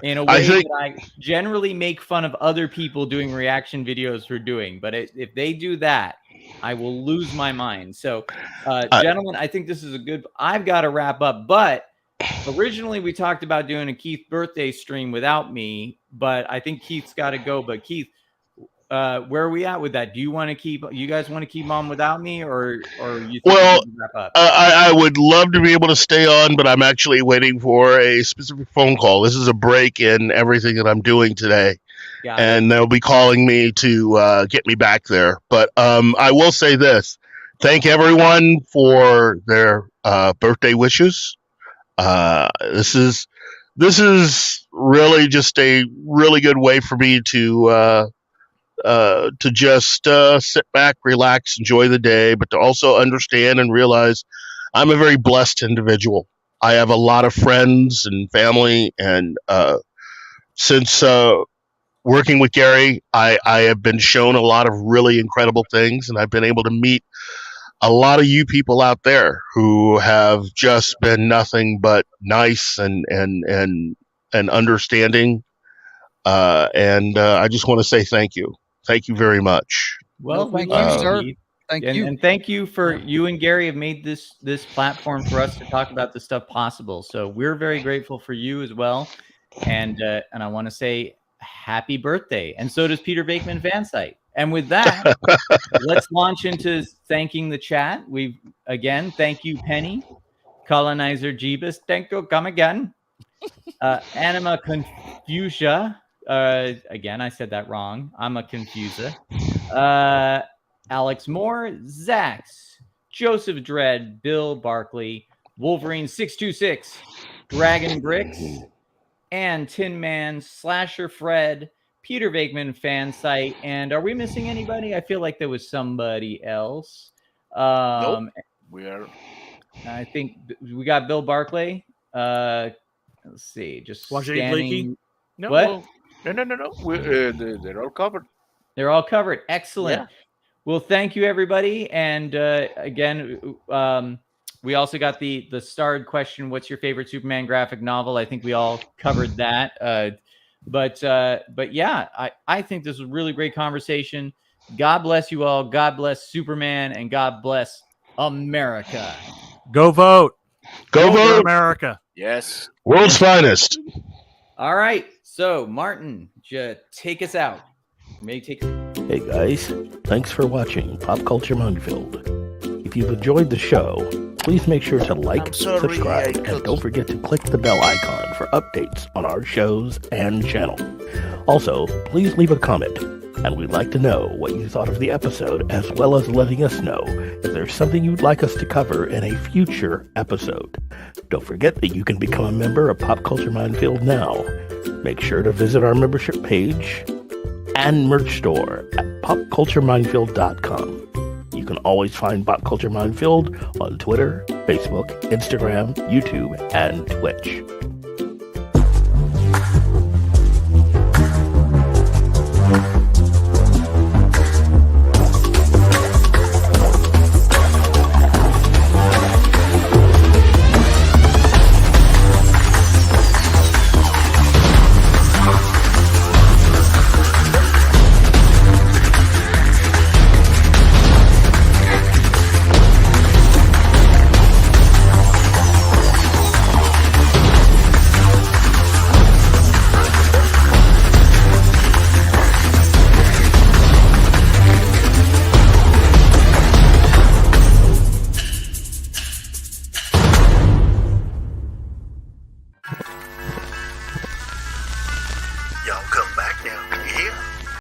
In a way that I generally make fun of other people doing reaction videos for doing. But if they do that, I will lose my mind. So, gentlemen, I think this is I've got to wrap up. But originally we talked about doing a Keith birthday stream without me. But I think Keith's got to go. But Keith, where are we at with that? Do you guys want to keep on without me, or you think we can wrap up?
I would love to be able to stay on, but I'm actually waiting for a specific phone call. This is a break in everything that I'm doing today, and they'll be calling me to get me back there. But I will say this: thank everyone for their birthday wishes. This is really just a really good way for me to just sit back, relax, enjoy the day, but to also understand and realize I'm a very blessed individual. I have a lot of friends and family, and since working with Gary, I have been shown a lot of really incredible things, and I've been able to meet a lot of you people out there who have just been nothing but nice and understanding. And I just want to say thank you. Thank you very much.
Well,
thank you, sir. Thank you.
And thank you for you and Gary have made this platform for us to talk about this stuff possible. So we're very grateful for you as well. And I want to say happy birthday. And so does Peter Bakeman Fansite. And with that, let's launch into thanking the chat. Thank you, Penny, Colonizer Jeebus. Thank you. Come again. Anima Confusia. Again, I said that wrong. I'm a confuser. Alex Moore, Zax, Joseph Dredd, Bill Barkley, Wolverine 626, Dragon Bricks, and Tin Man, Slasher Fred, Peter Venkman Fansite. And are we missing anybody? I feel like there was somebody else.
Nope. We are.
I think we got Bill Barkley. Let's see. Just scanning.
No,
what?
No. They're all covered.
They're all covered. Excellent.
Yeah.
Well, thank you, everybody. And again, we also got the starred question: what's your favorite Superman graphic novel? I think we all covered that. But yeah, I think this was a really great conversation. God bless you all. God bless Superman, and God bless America.
Go vote.
Go vote,
America.
Yes.
World's finest.
All right. So, Martin, take us out.
Hey guys, thanks for watching Pop Culture Minefield. If you've enjoyed the show, please make sure to like, subscribe, and don't forget to click the bell icon for updates on our shows and channel. Also, please leave a comment, and we'd like to know what you thought of the episode, as well as letting us know if there's something you'd like us to cover in a future episode. Don't forget that you can become a member of Pop Culture Minefield now. Make sure to visit our membership page and merch store at popcultureminefield.com. You can always find Pop Culture Minefield on Twitter, Facebook, Instagram, YouTube, and Twitch.
Y'all come back now.